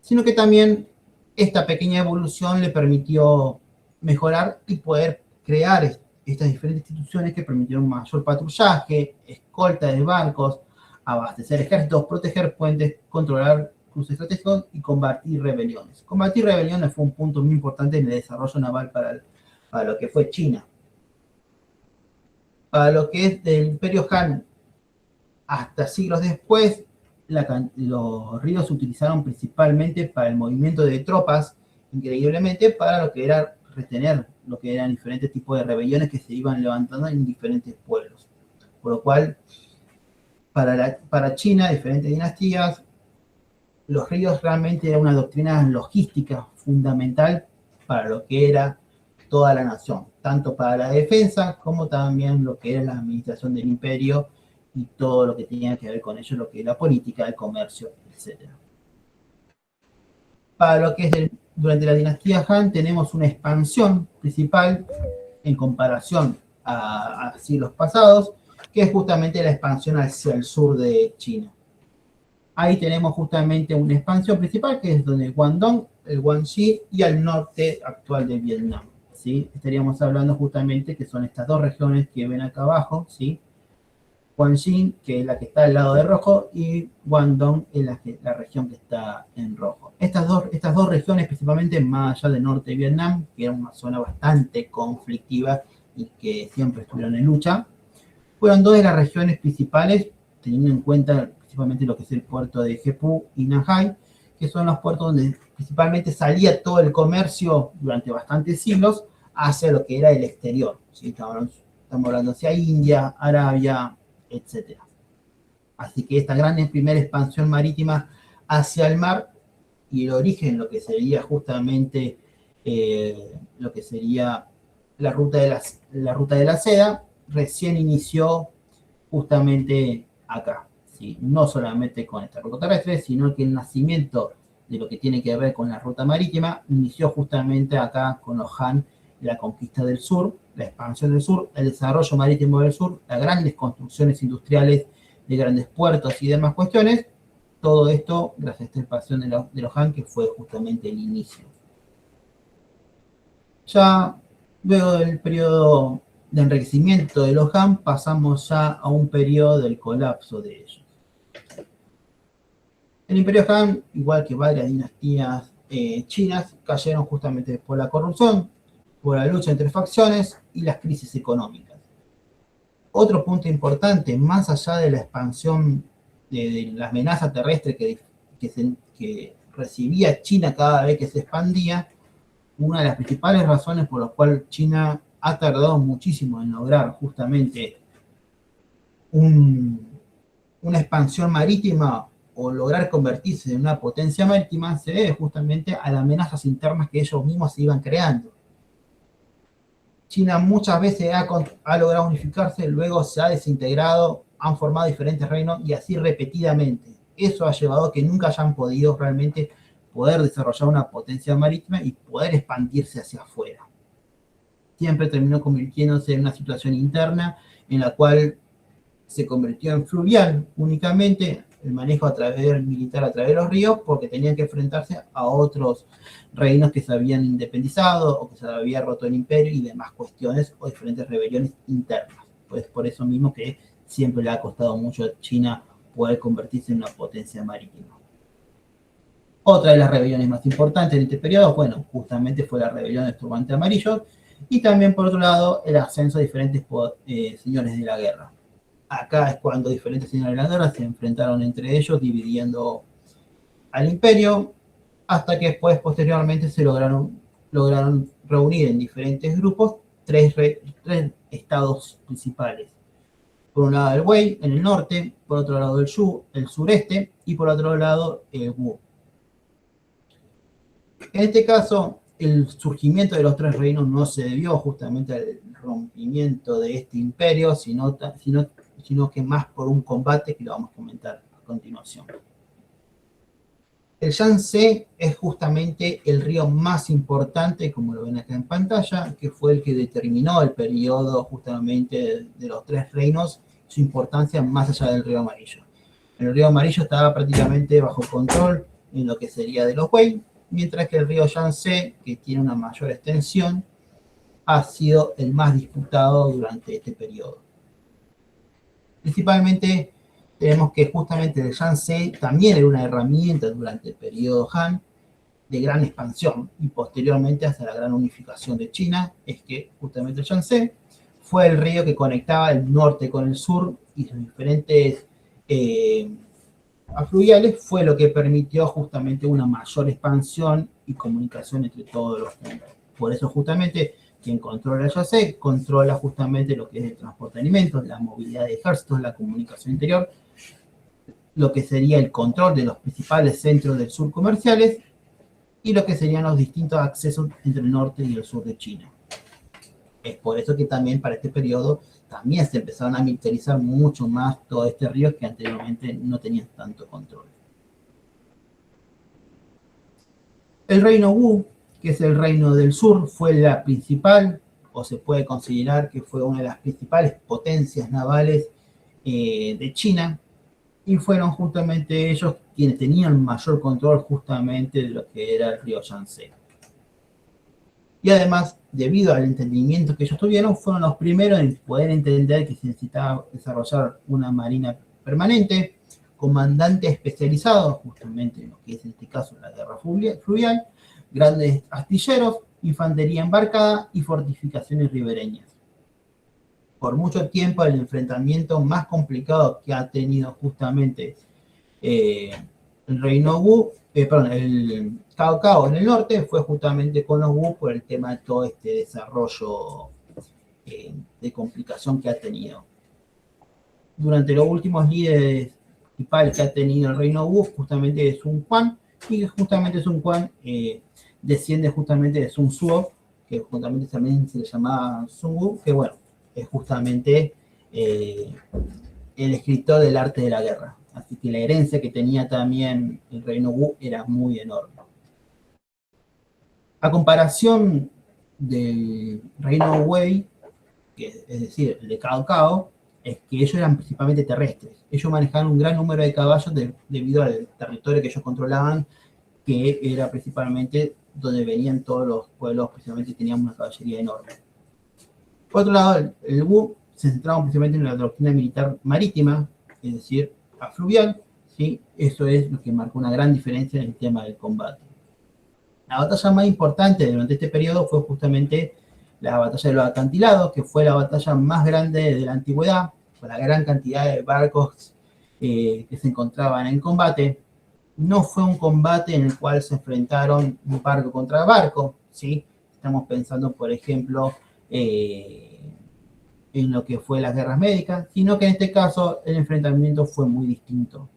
S2: sino que también esta pequeña evolución le permitió mejorar y poder crear estas diferentes instituciones que permitieron mayor patrullaje, escolta de barcos, abastecer ejércitos, proteger puentes, controlar cruces estratégicos y combatir rebeliones. Combatir rebeliones fue un punto muy importante en el desarrollo naval para lo que fue China. Para lo que es del Imperio Han hasta siglos después, los ríos se utilizaron principalmente para el movimiento de tropas, increíblemente para lo que era retener lo que eran diferentes tipos de rebeliones que se iban levantando en diferentes pueblos. Por lo cual, para China, diferentes dinastías, los ríos realmente eran una doctrina logística fundamental para lo que era toda la nación, tanto para la defensa como también lo que era la administración del imperio y todo lo que tenía que ver con ello, lo que es la política, el comercio, etc. Para lo que es durante la dinastía Han tenemos una expansión principal en comparación a siglos pasados, que es justamente la expansión hacia el sur de China. Ahí tenemos justamente una expansión principal, que es donde el Guangdong, el Guangxi y al norte actual de Vietnam, ¿sí? Estaríamos hablando justamente que son estas dos regiones que ven acá abajo, ¿sí? Guangxi, que es la que está al lado de rojo, y Guangdong es la región que está en rojo. Estas dos regiones, principalmente más allá del norte de Vietnam, que era una zona bastante conflictiva y que siempre estuvieron en lucha, fueron dos de las regiones principales, teniendo en cuenta principalmente lo que es el puerto de Gepú y Nanhai, que son los puertos donde principalmente salía todo el comercio durante bastantes siglos hacia lo que era el exterior, ¿sí? Estamos hablando hacia India, Arabia, etc. Así que esta gran primera expansión marítima hacia el mar y el origen, lo que sería justamente lo que sería la ruta de la seda, recién inició justamente acá, ¿sí? No solamente con esta ruta terrestre, sino que el nacimiento de lo que tiene que ver con la ruta marítima inició justamente acá con los Han, la conquista del sur, la expansión del sur, el desarrollo marítimo del sur, las grandes construcciones industriales de grandes puertos y demás cuestiones. Todo esto gracias a esta expansión de los Han, que fue justamente el inicio. Ya luego del periodo de enriquecimiento de los Han, pasamos ya a un periodo del colapso de ellos. El Imperio Han, igual que varias dinastías chinas, cayeron justamente por la corrupción, por la lucha entre facciones y las crisis económicas. Otro punto importante, más allá de la expansión de la amenaza terrestre que recibía China cada vez que se expandía, una de las principales razones por las cuales China ha tardado muchísimo en lograr justamente una expansión marítima o lograr convertirse en una potencia marítima se debe justamente a las amenazas internas que ellos mismos se iban creando. China muchas veces ha logrado unificarse, luego se ha desintegrado, han formado diferentes reinos y así repetidamente. Eso ha llevado a que nunca hayan podido realmente poder desarrollar una potencia marítima y poder expandirse hacia afuera. Siempre terminó convirtiéndose en una situación interna en la cual se convirtió en fluvial únicamente, el manejo militar a través de los ríos, porque tenían que enfrentarse a otros reinos que se habían independizado o que se había roto el imperio y demás cuestiones o diferentes rebeliones internas. Pues por eso mismo que siempre le ha costado mucho a China poder convertirse en una potencia marítima. Otra de las rebeliones más importantes en este periodo, bueno, justamente fue la rebelión del Turbante Amarillo y también, por otro lado, el ascenso de diferentes señores de la guerra. Acá es cuando diferentes señores de la guerra se enfrentaron entre ellos, dividiendo al imperio, hasta que después, posteriormente, se lograron reunir en diferentes grupos tres estados principales. Por un lado el Wei, en el norte, por otro lado el Shu, el sureste, y por otro lado el Wu. En este caso, el surgimiento de los tres reinos no se debió justamente al rompimiento de este imperio, sino que más por un combate que lo vamos a comentar a continuación. El Yangtze es justamente el río más importante, como lo ven acá en pantalla, que fue el que determinó el periodo justamente de los tres reinos, su importancia más allá del río Amarillo. El río Amarillo estaba prácticamente bajo control en lo que sería de los Wei, mientras que el río Yangtze, que tiene una mayor extensión, ha sido el más disputado durante este periodo. Principalmente tenemos que justamente el Yangtze también era una herramienta durante el periodo Han de gran expansión y posteriormente hasta la gran unificación de China, es que justamente el Yangtze fue el río que conectaba el norte con el sur y sus diferentes afluviales, fue lo que permitió justamente una mayor expansión y comunicación entre todos los puntos. Por eso justamente quien controla el Yangtze controla justamente lo que es el transporte de alimentos, la movilidad de ejércitos, la comunicación interior, lo que sería el control de los principales centros del sur comerciales y lo que serían los distintos accesos entre el norte y el sur de China. Es por eso que también para este periodo también se empezaron a militarizar mucho más todos estos ríos que anteriormente no tenían tanto control. El reino Wu, que es el reino del sur, fue la principal, o se puede considerar que fue una de las principales potencias navales de China, y fueron justamente ellos quienes tenían mayor control justamente de lo que era el río Yangtze. Y además, debido al entendimiento que ellos tuvieron, fueron los primeros en poder entender que se necesitaba desarrollar una marina permanente, comandantes especializados, justamente en lo que es en este caso la guerra fluvial, grandes astilleros, infantería embarcada y fortificaciones ribereñas. Por mucho tiempo el enfrentamiento más complicado que ha tenido justamente El reino Wu, perdón, el Cao Cao en el norte fue justamente con los Wu por el tema de todo este desarrollo de complicación que ha tenido. Durante los últimos líderes principales que ha tenido el reino Wu, justamente de Sun Quan, y justamente Sun Quan desciende justamente de Sun Tzu, que justamente también se le llamaba Sun Wu, que bueno, es justamente el escritor del arte de la guerra. Así que la herencia que tenía también el reino Wu era muy enorme. A comparación del reino Wei, que es decir, el de Cao Cao, es que ellos eran principalmente terrestres. Ellos manejaban un gran número de caballos debido al territorio que ellos controlaban, que era principalmente donde venían todos los pueblos, principalmente tenían una caballería enorme. Por otro lado, el Wu se centraba principalmente en la doctrina militar marítima, es decir, afluvial, ¿sí? Eso es lo que marcó una gran diferencia en el tema del combate. La batalla más importante durante este periodo fue justamente la batalla de los acantilados, que fue la batalla más grande de la antigüedad, con la gran cantidad de barcos que se encontraban en combate. No fue un combate en el cual se enfrentaron barco contra barco, ¿sí? Estamos pensando, por ejemplo, en lo que fue las guerras médicas, sino que en este caso el enfrentamiento fue muy distinto.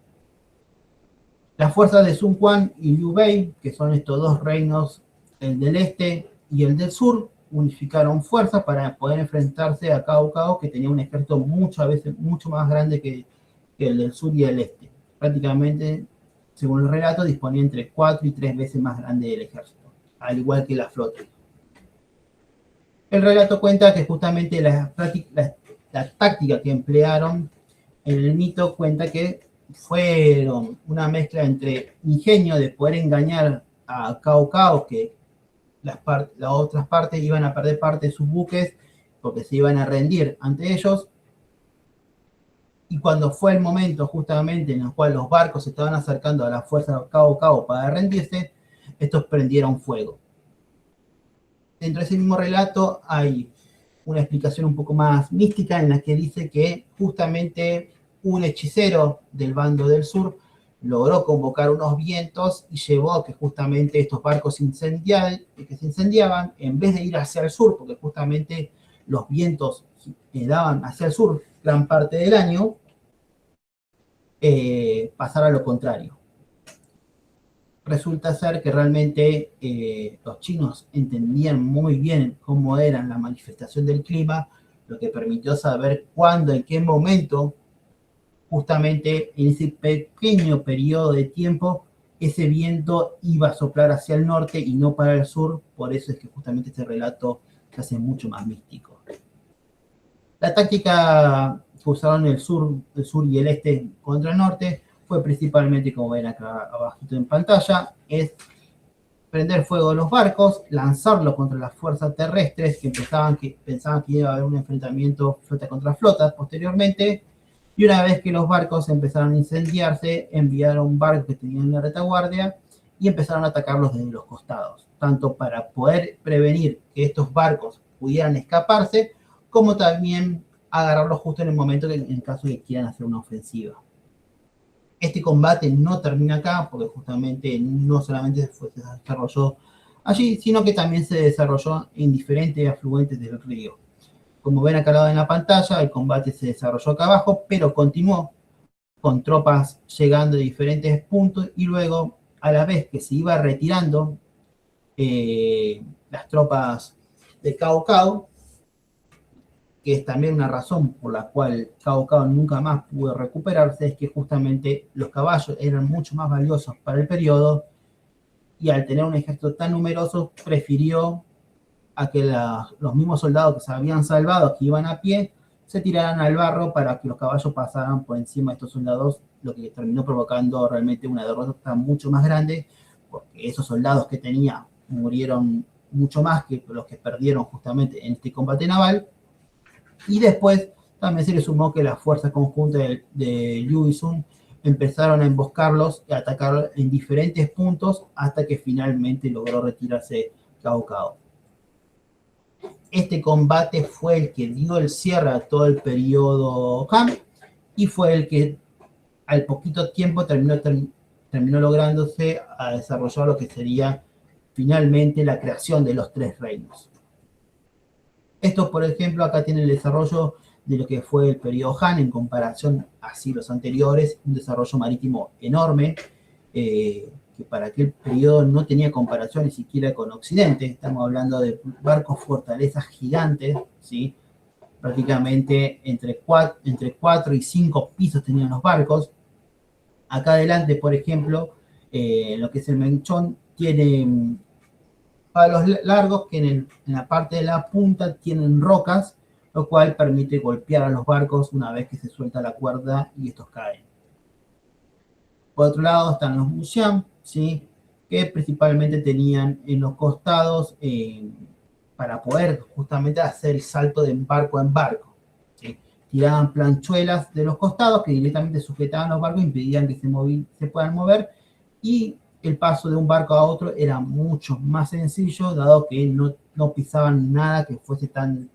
S2: Las fuerzas de Sun Quan y Liu Bei, que son estos dos reinos, el del este y el del sur, unificaron fuerzas para poder enfrentarse a Cao Cao, que tenía un ejército muchas veces mucho más grande que el del sur y el este. Prácticamente, según el relato, disponía entre 4 y 3 veces más grande el ejército, al igual que la flota. El relato cuenta que justamente la táctica que emplearon en el mito cuenta que fueron una mezcla entre ingenio de poder engañar a Cao Cao, que las otras partes iban a perder parte de sus buques porque se iban a rendir ante ellos, y cuando fue el momento justamente en el cual los barcos se estaban acercando a la fuerza de Cao Cao para rendirse, estos prendieron fuego. Dentro de ese mismo relato hay una explicación un poco más mística en la que dice que justamente un hechicero del bando del sur logró convocar unos vientos y llevó a que justamente estos barcos que se incendiaban, en vez de ir hacia el sur, porque justamente los vientos daban hacia el sur gran parte del año, pasara a lo contrario. Resulta ser que realmente los chinos entendían muy bien cómo era la manifestación del clima, lo que permitió saber cuándo, en qué momento, justamente en ese pequeño periodo de tiempo, ese viento iba a soplar hacia el norte y no para el sur. Por eso es que justamente este relato se hace mucho más místico. La táctica que usaron el sur y el este contra el norte fue principalmente, como ven acá abajo en pantalla, es prender fuego a los barcos, lanzarlos contra las fuerzas terrestres que pensaban que iba a haber un enfrentamiento flota contra flota posteriormente, y una vez que los barcos empezaron a incendiarse, enviaron barcos que tenían la retaguardia y empezaron a atacarlos desde los costados, tanto para poder prevenir que estos barcos pudieran escaparse, como también agarrarlos justo en el momento en caso de que quieran hacer una ofensiva. Este combate no termina acá, porque justamente no solamente se desarrolló allí, sino que también se desarrolló en diferentes afluentes del río. Como ven acá al lado en la pantalla, el combate se desarrolló acá abajo, pero continuó con tropas llegando de diferentes puntos, y luego, a la vez que se iba retirando las tropas de Cao Cao, que es también una razón por la cual Cao Cao nunca más pudo recuperarse, es que justamente los caballos eran mucho más valiosos para el periodo, y al tener un ejército tan numeroso, prefirió a que los mismos soldados que se habían salvado, que iban a pie, se tiraran al barro para que los caballos pasaran por encima de estos soldados, lo que terminó provocando realmente una derrota mucho más grande, porque esos soldados que tenía murieron mucho más que los que perdieron justamente en este combate naval. Y después también se le sumó que las fuerzas conjuntas de Liu y Sun empezaron a emboscarlos y a atacar en diferentes puntos hasta que finalmente logró retirarse Cao Cao. Este combate fue el que dio el cierre a todo el periodo Han, y fue el que al poquito tiempo terminó terminó lográndose a desarrollar lo que sería finalmente la creación de los tres reinos. Esto, por ejemplo, acá tiene el desarrollo de lo que fue el periodo Han en comparación a siglos anteriores, un desarrollo marítimo enorme, que para aquel periodo no tenía comparación ni siquiera con Occidente. Estamos hablando de barcos fortalezas gigantes, ¿sí? Prácticamente entre 4 y 5 pisos tenían los barcos. Acá adelante, por ejemplo, lo que es el Menchón tiene palos largos que en la parte de la punta tienen rocas, lo cual permite golpear a los barcos una vez que se suelta la cuerda y estos caen. Por otro lado están los Wuxian, ¿sí? Que principalmente tenían en los costados para poder justamente hacer el salto de barco en barco, ¿sí? Tiraban planchuelas de los costados que directamente sujetaban los barcos, impedían que se puedan mover, y el paso de un barco a otro era mucho más sencillo, dado que no pisaban nada que fuese tan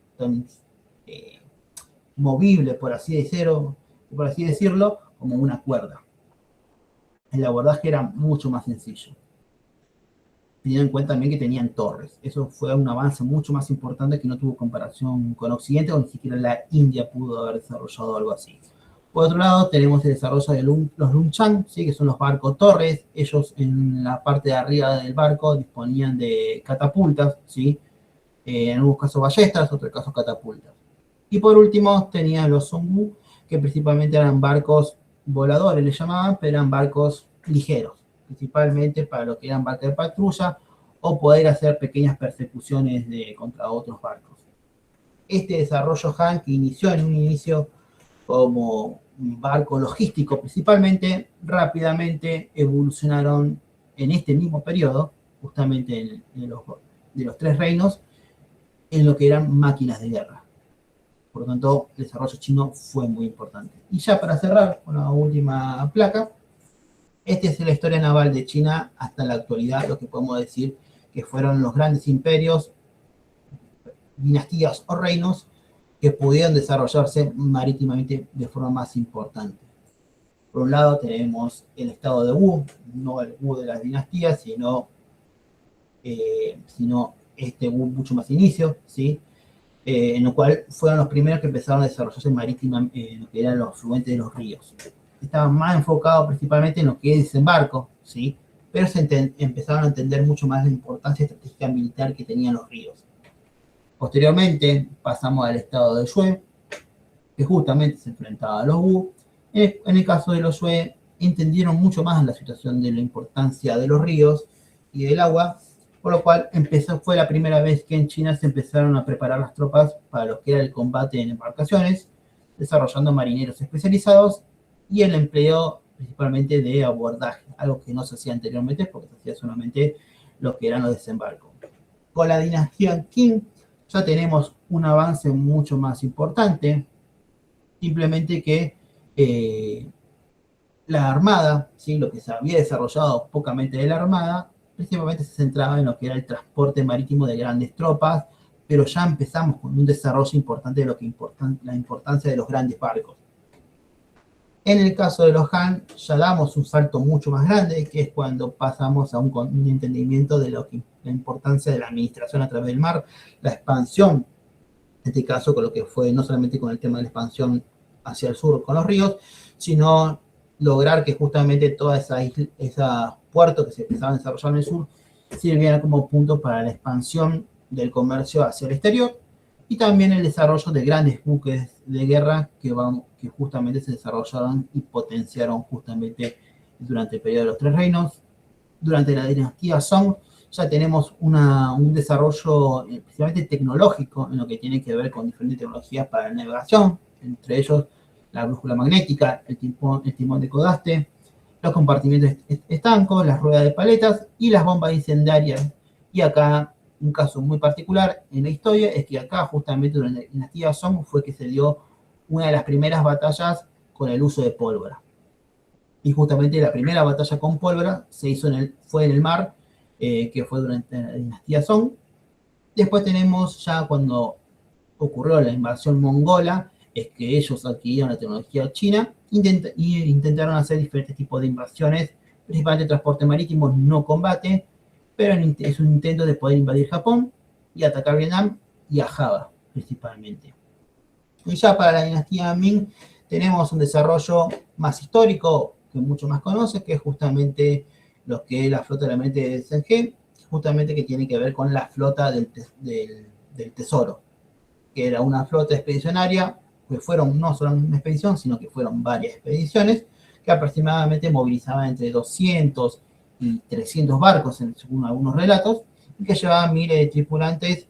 S2: movible, por así decirlo, como una cuerda. El abordaje era mucho más sencillo. Teniendo en cuenta también que tenían torres. Eso fue un avance mucho más importante que no tuvo comparación con Occidente, o ni siquiera la India pudo haber desarrollado algo así. Por otro lado, tenemos el desarrollo de los Lunchang, ¿sí? Que son los barcos torres. Ellos en la parte de arriba del barco disponían de catapultas, ¿sí? En algunos casos ballestas, en otros casos catapultas. Y por último, tenían los Songwu, que principalmente eran barcos voladores, les llamaban, pero eran barcos ligeros, principalmente para lo que eran barcos de patrulla o poder hacer pequeñas persecuciones contra otros barcos. Este desarrollo Han, que inició en un inicio como un barco logístico principalmente, rápidamente evolucionaron en este mismo periodo, justamente de los tres reinos, en lo que eran máquinas de guerra. Por lo tanto, el desarrollo chino fue muy importante. Y ya para cerrar con la última placa, esta es la historia naval de China hasta la actualidad, lo que podemos decir que fueron los grandes imperios, dinastías o reinos que pudieron desarrollarse marítimamente de forma más importante. Por un lado tenemos el estado de Wu, no el Wu de las dinastías, sino este Wu mucho más inicio, ¿sí? En lo cual fueron los primeros que empezaron a desarrollarse marítimamente en lo que eran los afluentes de los ríos. Estaban más enfocados principalmente en lo que es desembarco, ¿sí? Pero empezaron a entender mucho más la importancia estratégica militar que tenían los ríos. Posteriormente pasamos al estado de Yue, que justamente se enfrentaba a los Wu. En el caso de los Yue, entendieron mucho más la situación de la importancia de los ríos y del agua, por lo cual fue la primera vez que en China se empezaron a preparar las tropas para lo que era el combate en embarcaciones, desarrollando marineros especializados y el empleo principalmente de abordaje, algo que no se hacía anteriormente porque se hacía solamente lo que eran los desembarcos. Con la dinastía Qing ya tenemos un avance mucho más importante, simplemente que la armada, ¿sí? Lo que se había desarrollado pocamente de la armada, principalmente se centraba en lo que era el transporte marítimo de grandes tropas, pero ya empezamos con un desarrollo importante de la importancia de los grandes barcos. En el caso de los Han, ya damos un salto mucho más grande, que es cuando pasamos a un entendimiento de la importancia de la administración a través del mar, la expansión, en este caso con lo que fue no solamente con el tema de la expansión hacia el sur con los ríos, sino lograr que justamente todas esos puertos que se empezaban a desarrollar en el sur sirvieran como punto para la expansión del comercio hacia el exterior, y también el desarrollo de grandes buques de guerra que justamente se desarrollaron y potenciaron justamente durante el periodo de los Tres Reinos. Durante la dinastía Song ya tenemos un desarrollo principalmente tecnológico en lo que tiene que ver con diferentes tecnologías para la navegación, entre ellos la brújula magnética, el timón de codaste, los compartimientos estancos, las ruedas de paletas y las bombas incendiarias. Y acá, un caso muy particular en la historia es que acá justamente durante la dinastía Song fue que se dio una de las primeras batallas con el uso de pólvora. Y justamente la primera batalla con pólvora fue en el mar, que fue durante la dinastía Song. Después tenemos ya cuando ocurrió la invasión mongola, es que ellos adquirieron la tecnología china y intentaron hacer diferentes tipos de invasiones principalmente transporte marítimo, no combate, pero es un intento de poder invadir Japón y atacar Vietnam y a Java principalmente. Y ya para la dinastía Ming tenemos un desarrollo más histórico que mucho más conoce, que es justamente lo que es la flota de la mente de Zheng, justamente que tiene que ver con la flota del tesoro, que era una flota expedicionaria, que fueron no solo una expedición, sino que fueron varias expediciones, que aproximadamente movilizaban entre 200 y 300 barcos, según algunos relatos, y que llevaban miles de tripulantes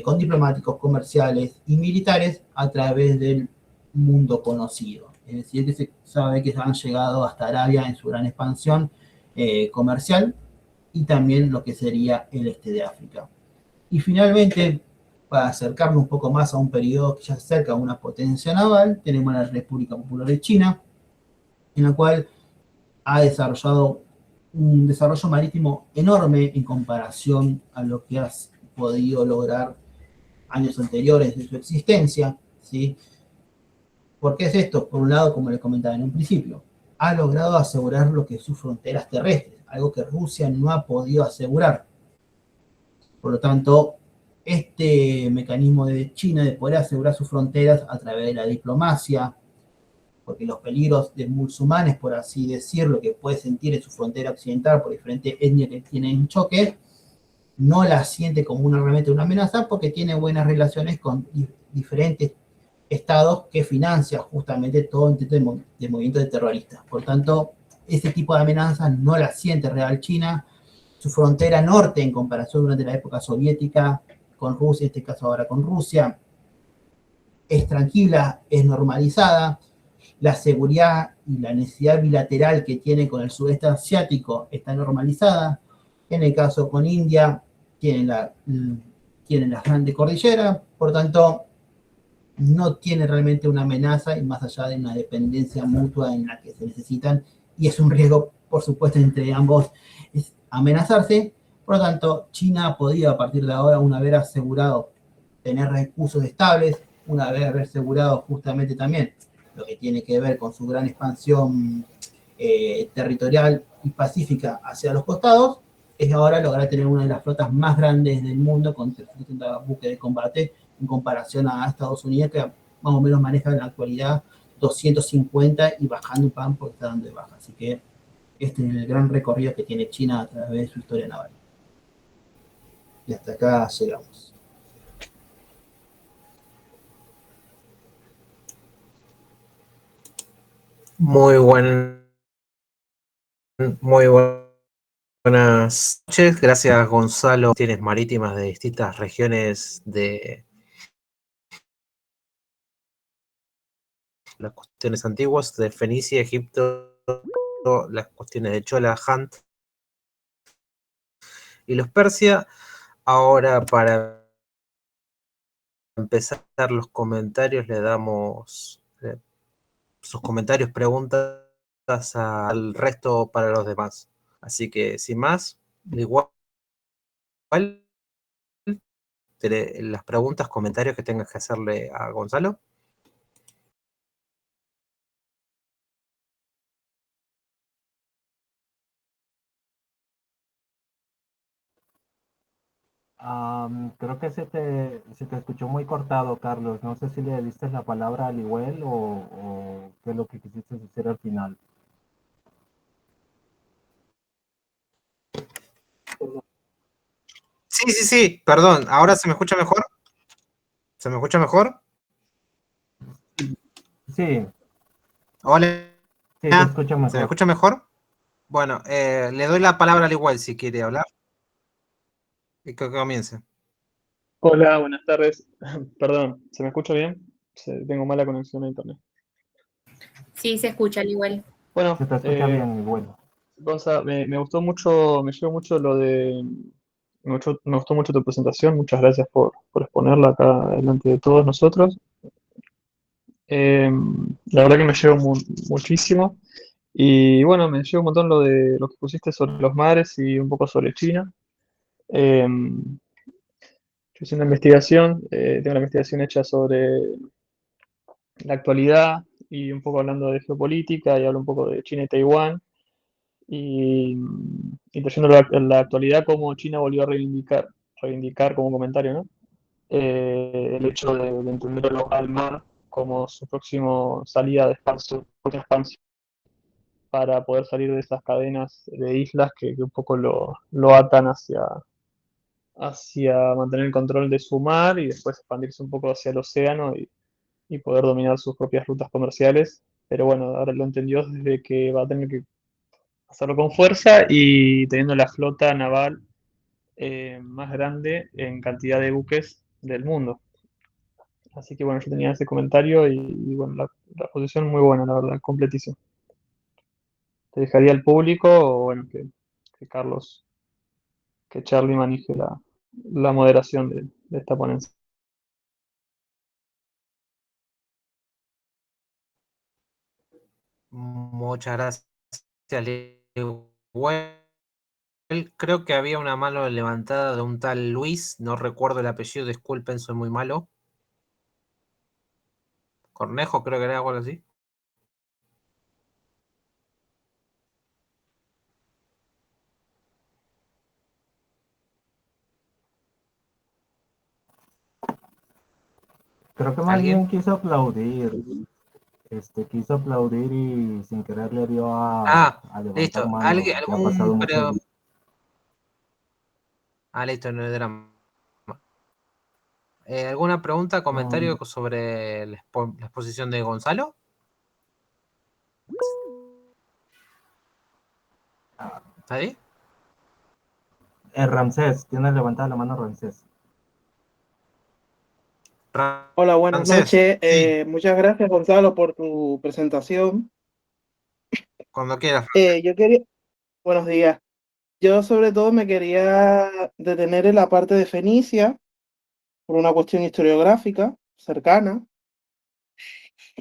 S2: con diplomáticos, comerciales y militares a través del mundo conocido. Es decir, que se sabe que han llegado hasta Arabia en su gran expansión comercial y también lo que sería el este de África. Y finalmente, para acercarnos un poco más a un periodo que ya se acerca a una potencia naval, tenemos la República Popular de China, en la cual ha desarrollado un desarrollo marítimo enorme en comparación a lo que ha podido lograr años anteriores de su existencia, ¿sí? ¿Por qué es esto? Por un lado, como les comentaba en un principio, ha logrado asegurar lo que es sus fronteras terrestres, algo que Rusia no ha podido asegurar. Por lo tanto, este mecanismo de China de poder asegurar sus fronteras a través de la diplomacia, porque los peligros de musulmanes, por así decirlo, que puede sentir en su frontera occidental por diferentes etnias que tienen en choque, no la siente como realmente una amenaza porque tiene buenas relaciones con diferentes estados que financian justamente todo intento de movimiento de terroristas. Por tanto, ese tipo de amenazas no la siente real China. Su frontera norte, en comparación durante la época soviética con Rusia, en este caso ahora con Rusia, es tranquila, es normalizada. La seguridad y la necesidad bilateral que tiene con el sudeste asiático está normalizada. En el caso con India, tienen las grandes cordilleras, por tanto, no tiene realmente una amenaza y más allá de una dependencia mutua en la que se necesitan, y es un riesgo, por supuesto, entre ambos es amenazarse. Por lo tanto, China ha podido a partir de ahora, una vez asegurado tener recursos estables, una vez haber asegurado justamente también lo que tiene que ver con su gran expansión territorial y pacífica hacia los costados, es ahora lograr tener una de las flotas más grandes del mundo con 370 buques de combate en comparación a Estados Unidos, que más o menos maneja en la actualidad 250 y bajando un pan porque está dando de baja. Así que este es el gran recorrido que tiene China a través de su historia naval. Y hasta acá llegamos.
S3: Muy buenas noches. Gracias, Gonzalo. Tienes marítimas de distintas regiones de las cuestiones antiguas, de Fenicia, Egipto, las cuestiones de Chola, Hunt y los Persia. Ahora, para empezar los comentarios, le damos sus comentarios, preguntas al resto para los demás. Así que, sin más, igual las preguntas, comentarios que tengas que hacerle a Gonzalo.
S4: Creo que se te escuchó muy cortado, Carlos. No sé si le diste la palabra a Liwell o qué es lo que quisiste decir al final.
S3: Sí, perdón. ¿Ahora se me escucha mejor? ¿Se me escucha mejor?
S4: Sí,
S3: Hola.
S4: sí, te escucho
S3: ¿Se me
S4: mejor.
S3: escucha mejor? Bueno, le doy la palabra al igual si quiere hablar. Y que comience.
S5: Hola, buenas tardes. Perdón, ¿se me escucha bien? Tengo mala conexión a internet.
S1: Sí, se escucha al igual.
S5: Bueno,
S4: Se te escucha bien, Liwell.
S5: Gonza, me gustó mucho, me llevó mucho lo de, me gustó mucho tu presentación. Muchas gracias por exponerla acá delante de todos nosotros. La verdad que me llevó muchísimo. Y bueno, me llevó un montón lo de lo que pusiste sobre los mares y un poco sobre China. Eh, yo hice una investigación, tengo una investigación hecha sobre la actualidad y un poco hablando de geopolítica y hablo un poco de China y Taiwán. y trayendo la actualidad cómo China volvió a reivindicar como comentario, ¿no? El hecho de entender al mar como su próximo salida de expansión, para poder salir de esas cadenas de islas que un poco lo atan hacia mantener el control de su mar y después expandirse un poco hacia el océano y poder dominar sus propias rutas comerciales. Pero bueno, ahora lo entendió desde que va a tener que hacerlo con fuerza y teniendo la flota naval más grande en cantidad de buques del mundo. Así que bueno, yo tenía ese comentario y bueno, la posición muy buena, la verdad, completísima. Te dejaría al público o bueno, que Carlos, que Charlie maneje la moderación de esta ponencia.
S3: Muchas gracias, Lewel. Creo que había una mano levantada de un tal Luis, no recuerdo el apellido, disculpen, soy muy malo. Cornejo, creo que era algo así.
S4: Creo que más bien
S3: ¿Alguien?
S4: quiso aplaudir y sin querer le dio
S3: Ah,
S4: a levantar
S3: listo.
S4: mano, que ha pasado muchas veces.
S3: Listo, no hay drama. ¿Alguna pregunta,
S4: No,
S3: comentario sobre la exposición de Gonzalo? ¿Está ahí?
S4: Ramsés, tiene levantada la mano Ramsés.
S6: Hola, buenas
S3: Ramsés,
S6: noches.
S3: sí,
S6: Muchas gracias, Gonzalo, por tu presentación.
S3: cuando quieras.
S6: Yo quería, buenos días. Yo sobre todo me quería detener en la parte de Fenicia por una cuestión historiográfica cercana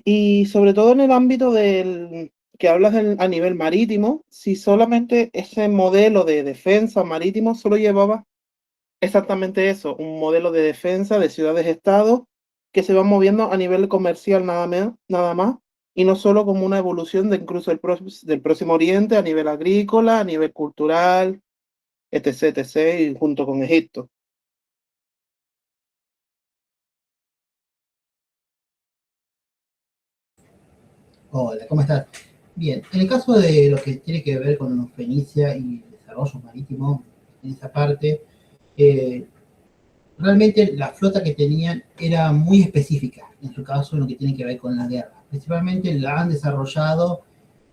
S6: y sobre todo en el ámbito del que hablas a nivel marítimo, si solamente ese modelo de defensa marítimo solo llevaba exactamente eso, un modelo de defensa de ciudades-estado que se va moviendo a nivel comercial nada más, y no solo como una evolución de incluso del Próximo Oriente a nivel agrícola, a nivel cultural, etc., etc., y junto con Egipto.
S2: Hola, ¿cómo estás? Bien, en el caso de lo que tiene que ver con Fenicia y el desarrollo marítimo, en esa parte, eh, realmente la flota que tenían era muy específica, en su caso, en lo que tiene que ver con la guerra. Principalmente la han desarrollado,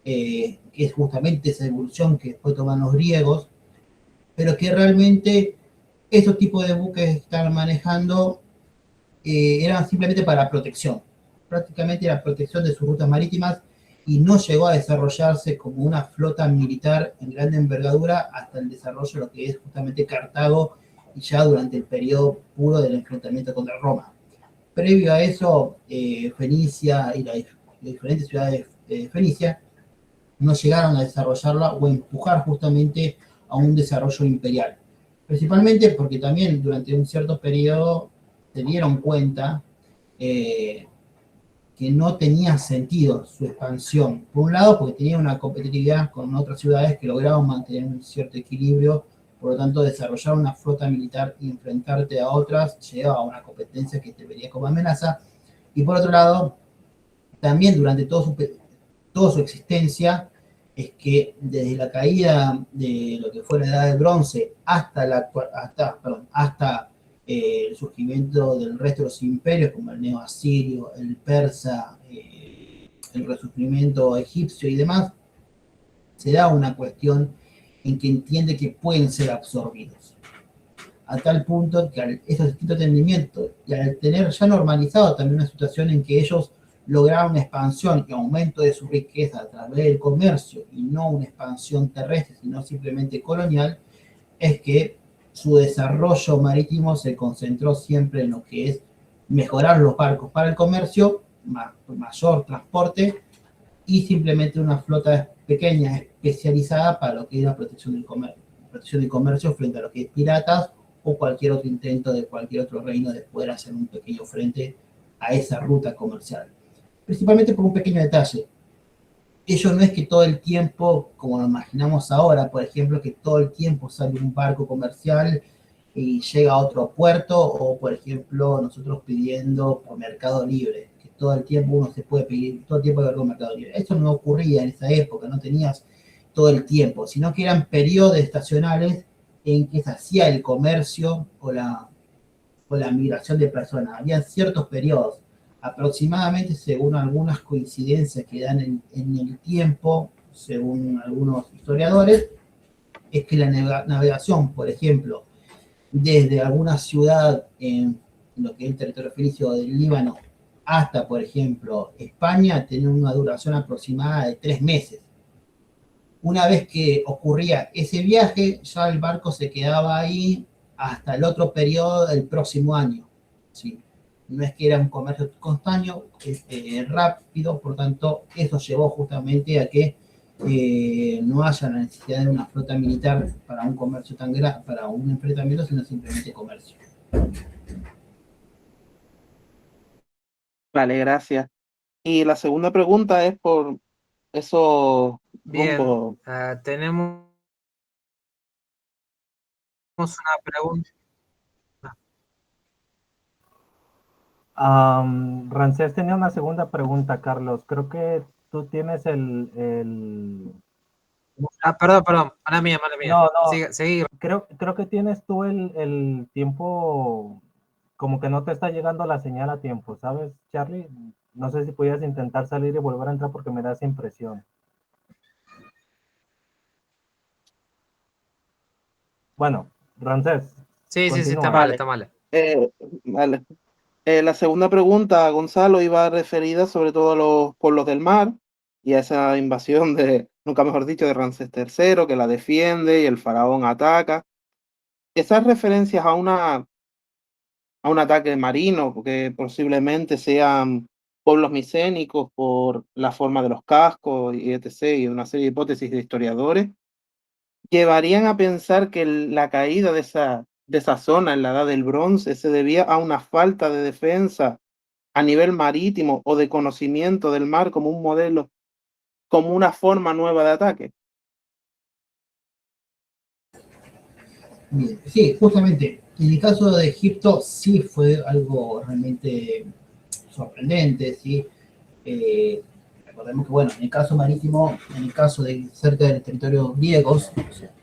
S2: que es justamente esa evolución que después toman los griegos, pero que realmente esos tipos de buques que están manejando eran simplemente para protección. Prácticamente era protección de sus rutas marítimas y no llegó a desarrollarse como una flota militar en gran envergadura hasta el desarrollo de lo que es justamente Cartago y ya durante el periodo puro del enfrentamiento contra Roma. Previo a eso, Fenicia y las diferentes ciudades de Fenicia no llegaron a desarrollarla o empujar justamente a un desarrollo imperial. Principalmente porque también durante un cierto periodo se dieron cuenta eh, que no tenía sentido su expansión. Por un lado, porque tenía una competitividad con otras ciudades que lograban mantener un cierto equilibrio, por lo tanto, desarrollar una flota militar y enfrentarte a otras lleva a una competencia que te vería como amenaza. Y por otro lado, también durante toda su existencia, es que desde la caída de lo que fue la Edad del Bronce hasta el surgimiento del resto de los imperios, como el neo-asirio, el persa, el resurgimiento egipcio y demás, se da una cuestión en que entiende que pueden ser absorbidos. A tal punto que esos distintos entendimientos y al tener ya normalizado también una situación en que ellos lograron una expansión y aumento de su riqueza a través del comercio y no una expansión terrestre, sino simplemente colonial, es que su desarrollo marítimo se concentró siempre en lo que es mejorar los barcos para el comercio, mayor transporte y simplemente una flota pequeña especializada para lo que es la protección del comercio frente a lo que es piratas o cualquier otro intento de cualquier otro reino de poder hacer un pequeño frente a esa ruta comercial. Principalmente por un pequeño detalle. ello no es que todo el tiempo, como lo imaginamos ahora, por ejemplo, que todo el tiempo sale un barco comercial y llega a otro puerto, o por ejemplo, nosotros pidiendo por Mercado Libre, que todo el tiempo uno se puede pedir, todo el tiempo por Mercado Libre. Eso no ocurría en esa época, no tenías todo el tiempo, sino que eran periodos estacionales en que se hacía el comercio o la migración de personas. Había ciertos periodos, aproximadamente según algunas coincidencias que dan en el tiempo, según algunos historiadores, es que la navegación, por ejemplo, desde alguna ciudad en lo que es el territorio fenicio del Líbano hasta, por ejemplo, España, tenía una duración aproximada de 3 meses. Una vez que ocurría ese viaje, ya el barco se quedaba ahí hasta el otro periodo del próximo año. ¿Sí? No es que era un comercio constante, rápido, por tanto, eso llevó justamente a que no haya la necesidad de una flota militar para un comercio tan grande, para un enfrentamiento, sino simplemente comercio.
S6: Vale, gracias. Y la segunda pregunta es por esos
S3: Bien,
S6: rumbos.
S3: tenemos una pregunta.
S4: Ramsés tenía una segunda pregunta, Carlos. Creo que tú tienes el...
S3: Perdón, mala mía.
S4: No,
S3: Seguí.
S4: creo que tienes tú el tiempo, como que no te está llegando la señal a tiempo, ¿sabes, Charlie? No sé si pudieras intentar salir y volver a entrar porque me da esa impresión. Bueno, Ramsés,
S3: Sí, está
S4: continúa.
S3: mal.
S6: Vale. La segunda pregunta, Gonzalo, iba referida sobre todo a los pueblos del mar y a esa invasión nunca mejor dicho, de Ramsés III, que la defiende y el faraón ataca. Esas referencias a un ataque marino, que posiblemente sean pueblos micénicos por la forma de los cascos y etc., y una serie de hipótesis de historiadores, llevarían a pensar que la caída de esa zona en la Edad del Bronce se debía a una falta de defensa a nivel marítimo o de conocimiento del mar como un modelo, como una forma nueva de ataque.
S2: Bien, sí, justamente, en el caso de Egipto sí fue algo realmente sorprendente, ¿sí? Recordemos que, bueno, en el caso marítimo, en el caso de cerca del territorio griegos, o sea,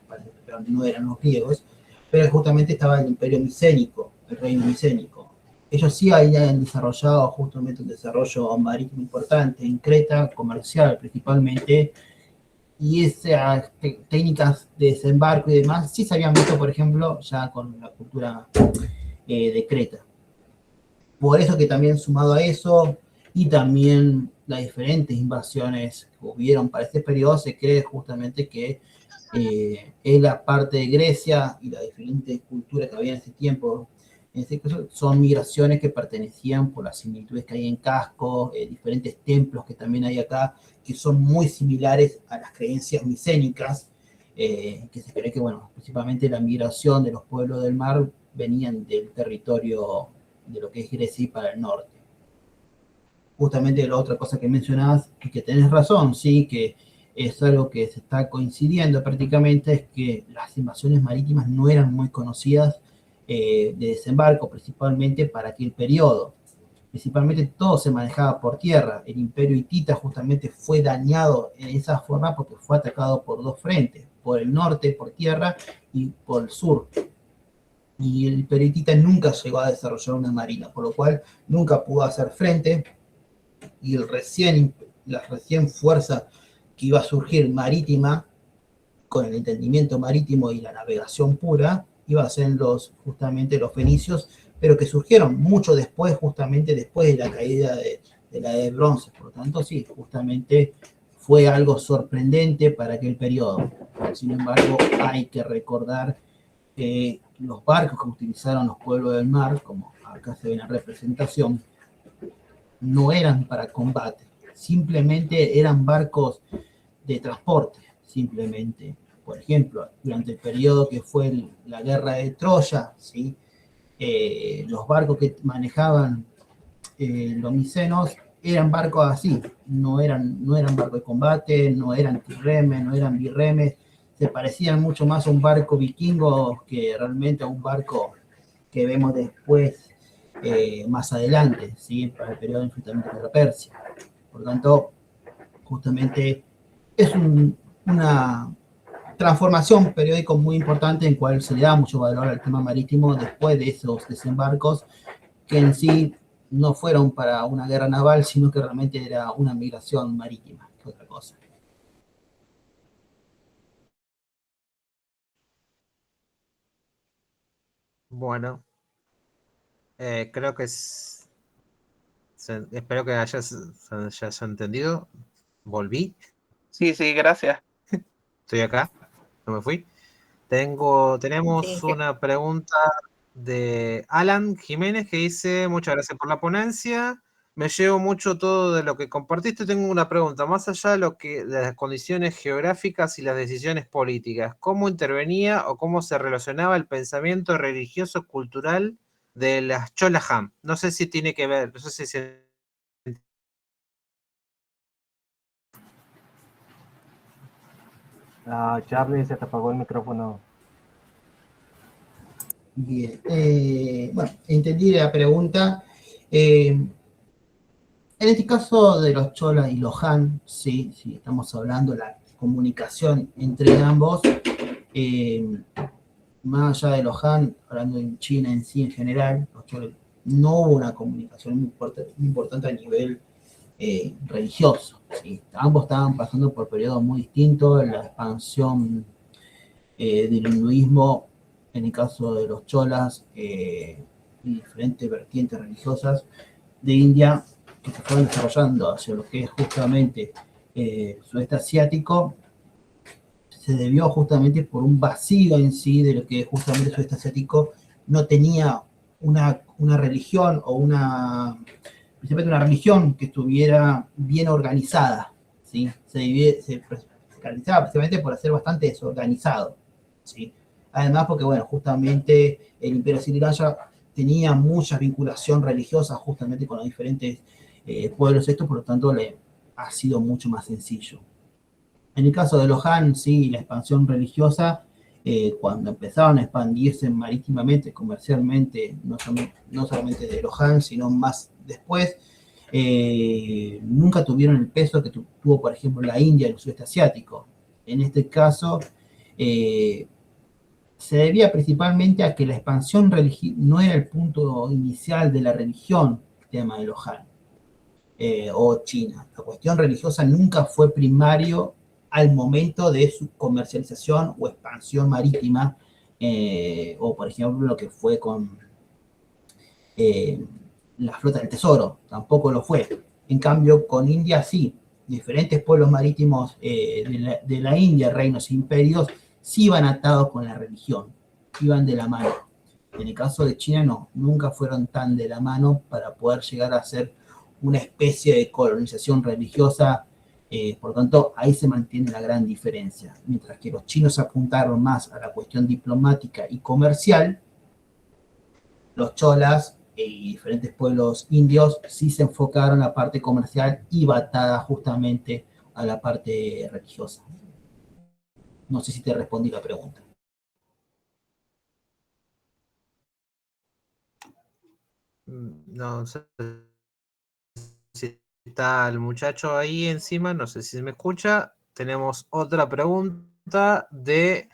S2: pero no eran los griegos, pero justamente estaba el imperio micénico, el reino micénico. Ellos sí habían desarrollado justamente un desarrollo marítimo importante en Creta, comercial principalmente, y esas técnicas de desembarco y demás sí se habían visto, por ejemplo, ya con la cultura de Creta. Por eso que también sumado a eso, y también las diferentes invasiones que hubieron para este periodo, se cree justamente que es la parte de Grecia y las diferentes culturas que había en ese tiempo. En este caso, son migraciones que pertenecían por las similitudes que hay en Casco, diferentes templos que también hay acá, que son muy similares a las creencias micénicas, que se cree que, bueno, principalmente la migración de los pueblos del mar venían del territorio de lo que es Grecia y para el norte. Justamente la otra cosa que mencionabas, y que tenés razón, sí, que es algo que se está coincidiendo prácticamente, es que las invasiones marítimas no eran muy conocidas de desembarco, principalmente para aquel periodo. Principalmente todo se manejaba por tierra. El imperio hitita justamente fue dañado en esa forma porque fue atacado por dos frentes, por el norte, por tierra, y por el sur. Y el imperio hitita nunca llegó a desarrollar una marina, por lo cual nunca pudo hacer frente, y la recién fuerza que iba a surgir marítima, con el entendimiento marítimo y la navegación pura, iba a ser justamente los fenicios, pero que surgieron mucho después, justamente después de la caída de la Edad del Bronce. Por lo tanto, sí, justamente fue algo sorprendente para aquel periodo. Sin embargo, hay que recordar que los barcos que utilizaron los pueblos del mar, como acá se ve en la representación, no eran para combate, simplemente eran barcos de transporte, simplemente. Por ejemplo, durante el periodo que fue la guerra de Troya, ¿sí? Los barcos que manejaban los micenos eran barcos así, no eran barcos de combate, no eran tirremes, no eran birremes, se parecían mucho más a un barco vikingo que realmente a un barco que vemos después, más adelante, ¿sí? Para el periodo de enfrentamiento contra Persia. Por lo tanto, justamente es una transformación periódica muy importante en cual se le da mucho valor al tema marítimo después de esos desembarcos que en sí no fueron para una guerra naval, sino que realmente era una migración marítima, que otra cosa.
S3: Bueno, creo que espero que hayas entendido. Volví,
S6: Sí, sí, gracias.
S3: estoy acá, no me fui. Tenemos
S1: Sí,
S3: una pregunta de Alan Jiménez que dice: muchas gracias por la ponencia. Me llevo mucho todo de lo que compartiste. Tengo una pregunta, más allá de las condiciones geográficas y las decisiones políticas, ¿cómo intervenía o cómo se relacionaba el pensamiento religioso cultural de las Cholajam? No sé si tiene que ver, no sé si
S4: Charlie, se te apagó el micrófono.
S2: Bien, bueno, entendí la pregunta. En este caso de los Chola y los Han, sí, estamos hablando de la comunicación entre ambos, más allá de los Han, hablando en China en sí en general, los Chola, no hubo una comunicación muy importante a nivel religioso. ¿Sí? Ambos estaban pasando por periodos muy distintos, la expansión del hinduismo, en el caso de los Cholas, y diferentes vertientes religiosas de India, que se fueron desarrollando hacia lo que es justamente sudeste asiático, se debió justamente por un vacío en sí de lo que justamente el sudeste asiático no tenía una religión o principalmente una religión que estuviera bien organizada, ¿sí? Se caracterizaba precisamente por ser bastante desorganizado, ¿sí? Además porque, bueno, justamente el Imperio Asirio tenía mucha vinculación religiosa justamente con los diferentes pueblos estos, por lo tanto le ha sido mucho más sencillo. En el caso de los Han, sí, la expansión religiosa, cuando empezaron a expandirse marítimamente, comercialmente, no solamente de los Han, sino más después, nunca tuvieron el peso que tuvo, por ejemplo, la India y el sudeste asiático. En este caso, se debía principalmente a que la expansión no era el punto inicial de la religión, el tema de los Han, o China. La cuestión religiosa nunca fue primario al momento de su comercialización o expansión marítima, o por ejemplo lo que fue con la flota del tesoro, tampoco lo fue. En cambio, con India sí, diferentes pueblos marítimos de la India, reinos e imperios, sí iban atados con la religión, iban de la mano. En el caso de China no, nunca fueron tan de la mano para poder llegar a ser una especie de colonización religiosa, por lo tanto ahí se mantiene la gran diferencia. Mientras que los chinos apuntaron más a la cuestión diplomática y comercial, los cholas y diferentes pueblos indios sí se enfocaron a la parte comercial y batada justamente a la parte religiosa. No sé si te respondí la pregunta.
S3: no sé si está el muchacho ahí encima, no sé si me escucha. Tenemos otra pregunta de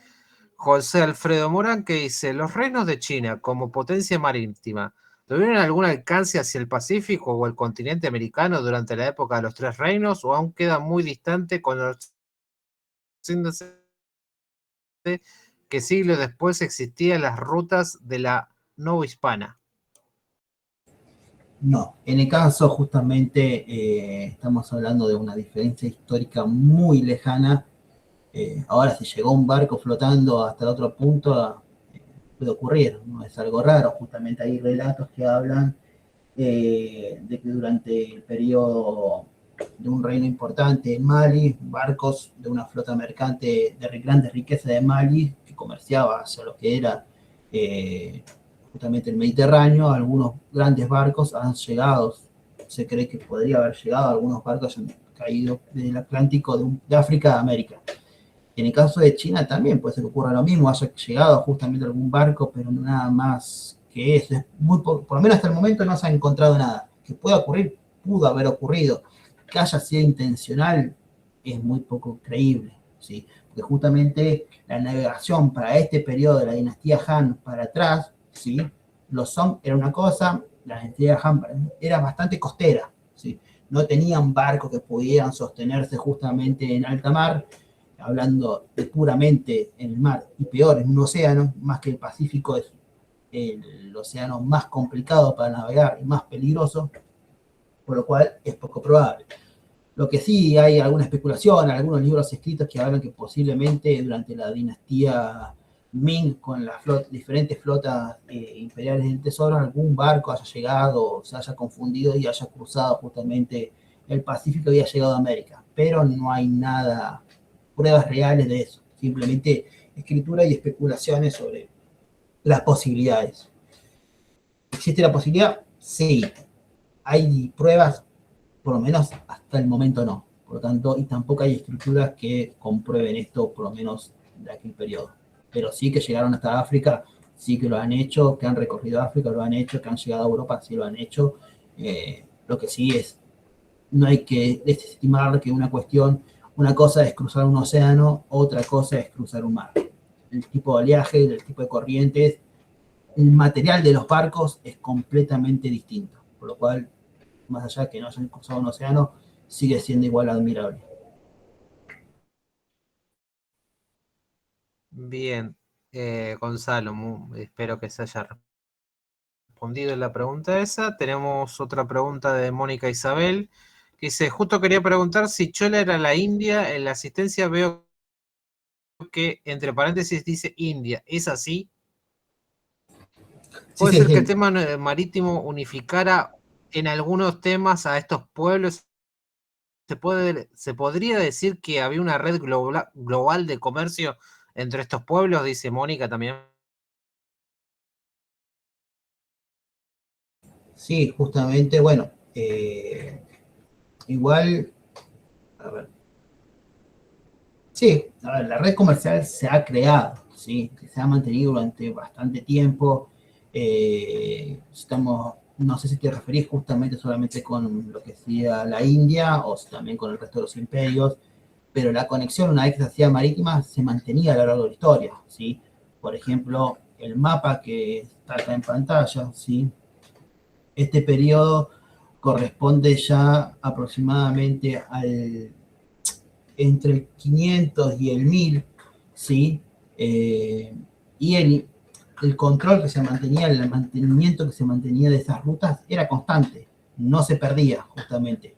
S3: José Alfredo Morán que dice: ¿los reinos de China como potencia marítima tuvieron algún alcance hacia el Pacífico o el continente americano durante la época de los Tres Reinos, o aún queda muy distante, conociéndose que siglos después existían las rutas de la novohispana?
S2: No, en el caso justamente estamos hablando de una diferencia histórica muy lejana. Ahora si llegó un barco flotando hasta el otro punto, puede ocurrir, no es algo raro. Justamente hay relatos que hablan de que durante el periodo de un reino importante en Mali, barcos de una flota mercante de grandes riquezas de Mali que comerciaba hacia lo que era justamente el Mediterráneo, algunos grandes barcos han llegado se cree que podría haber llegado, algunos barcos han caído del Atlántico de África a América. En el caso de China también puede ser que ocurra lo mismo, haya llegado justamente algún barco, pero nada más que eso. Es por lo menos hasta el momento no se ha encontrado nada. Que pueda ocurrir, pudo haber ocurrido. Que haya sido intencional es muy poco creíble, ¿sí? Porque justamente la navegación para este periodo de la dinastía Han para atrás, ¿sí? Los Song era una cosa, la dinastía Han era bastante costera, ¿sí? No tenían barcos que pudieran sostenerse justamente en alta mar, hablando de puramente en el mar, y peor, en un océano, más que el Pacífico es el océano más complicado para navegar y más peligroso, por lo cual es poco probable. Lo que sí hay alguna especulación, algunos libros escritos que hablan que posiblemente durante la dinastía Ming, con las diferentes flotas imperiales del tesoro, algún barco haya llegado, se haya confundido y haya cruzado justamente el Pacífico y haya llegado a América. Pero no hay nada, pruebas reales de eso, simplemente escritura y especulaciones sobre las posibilidades. ¿Existe la posibilidad? Sí. ¿Hay pruebas? Por lo menos hasta el momento no. Por lo tanto, y tampoco hay escrituras que comprueben esto, por lo menos de aquel periodo. Pero sí que llegaron hasta África, sí que lo han hecho, que han recorrido África, lo han hecho, que han llegado a Europa, sí lo han hecho. Lo que sí es, no hay que desestimar que una cosa es cruzar un océano, otra cosa es cruzar un mar. El tipo de oleaje, el tipo de corrientes, el material de los barcos es completamente distinto. Por lo cual, más allá de que no hayan cruzado un océano, sigue siendo igual admirable.
S3: Bien, Gonzalo, espero que se haya respondido la pregunta esa. Tenemos otra pregunta de Mónica Isabel, que dice, justo quería preguntar si Chola era la India. En la asistencia veo que entre paréntesis dice India. ¿Es así? ¿Puede ser que el tema marítimo unificara en algunos temas a estos pueblos? ¿Se podría decir que había una red global de comercio entre estos pueblos? Dice Mónica también.
S2: Sí, justamente, bueno, igual, a ver. Sí, a ver, la red comercial se ha creado, ¿sí? Se ha mantenido durante bastante tiempo. No sé si te referís justamente solamente con lo que sería la India o también con el resto de los imperios, pero la conexión, una vez que se hacía marítima, se mantenía a lo largo de la historia, ¿sí? Por ejemplo, el mapa que está acá en pantalla, ¿sí? Este periodo corresponde ya aproximadamente entre el 500 y el 1000, ¿sí? Y el control que se mantenía, el mantenimiento que se mantenía de esas rutas era constante, no se perdía justamente.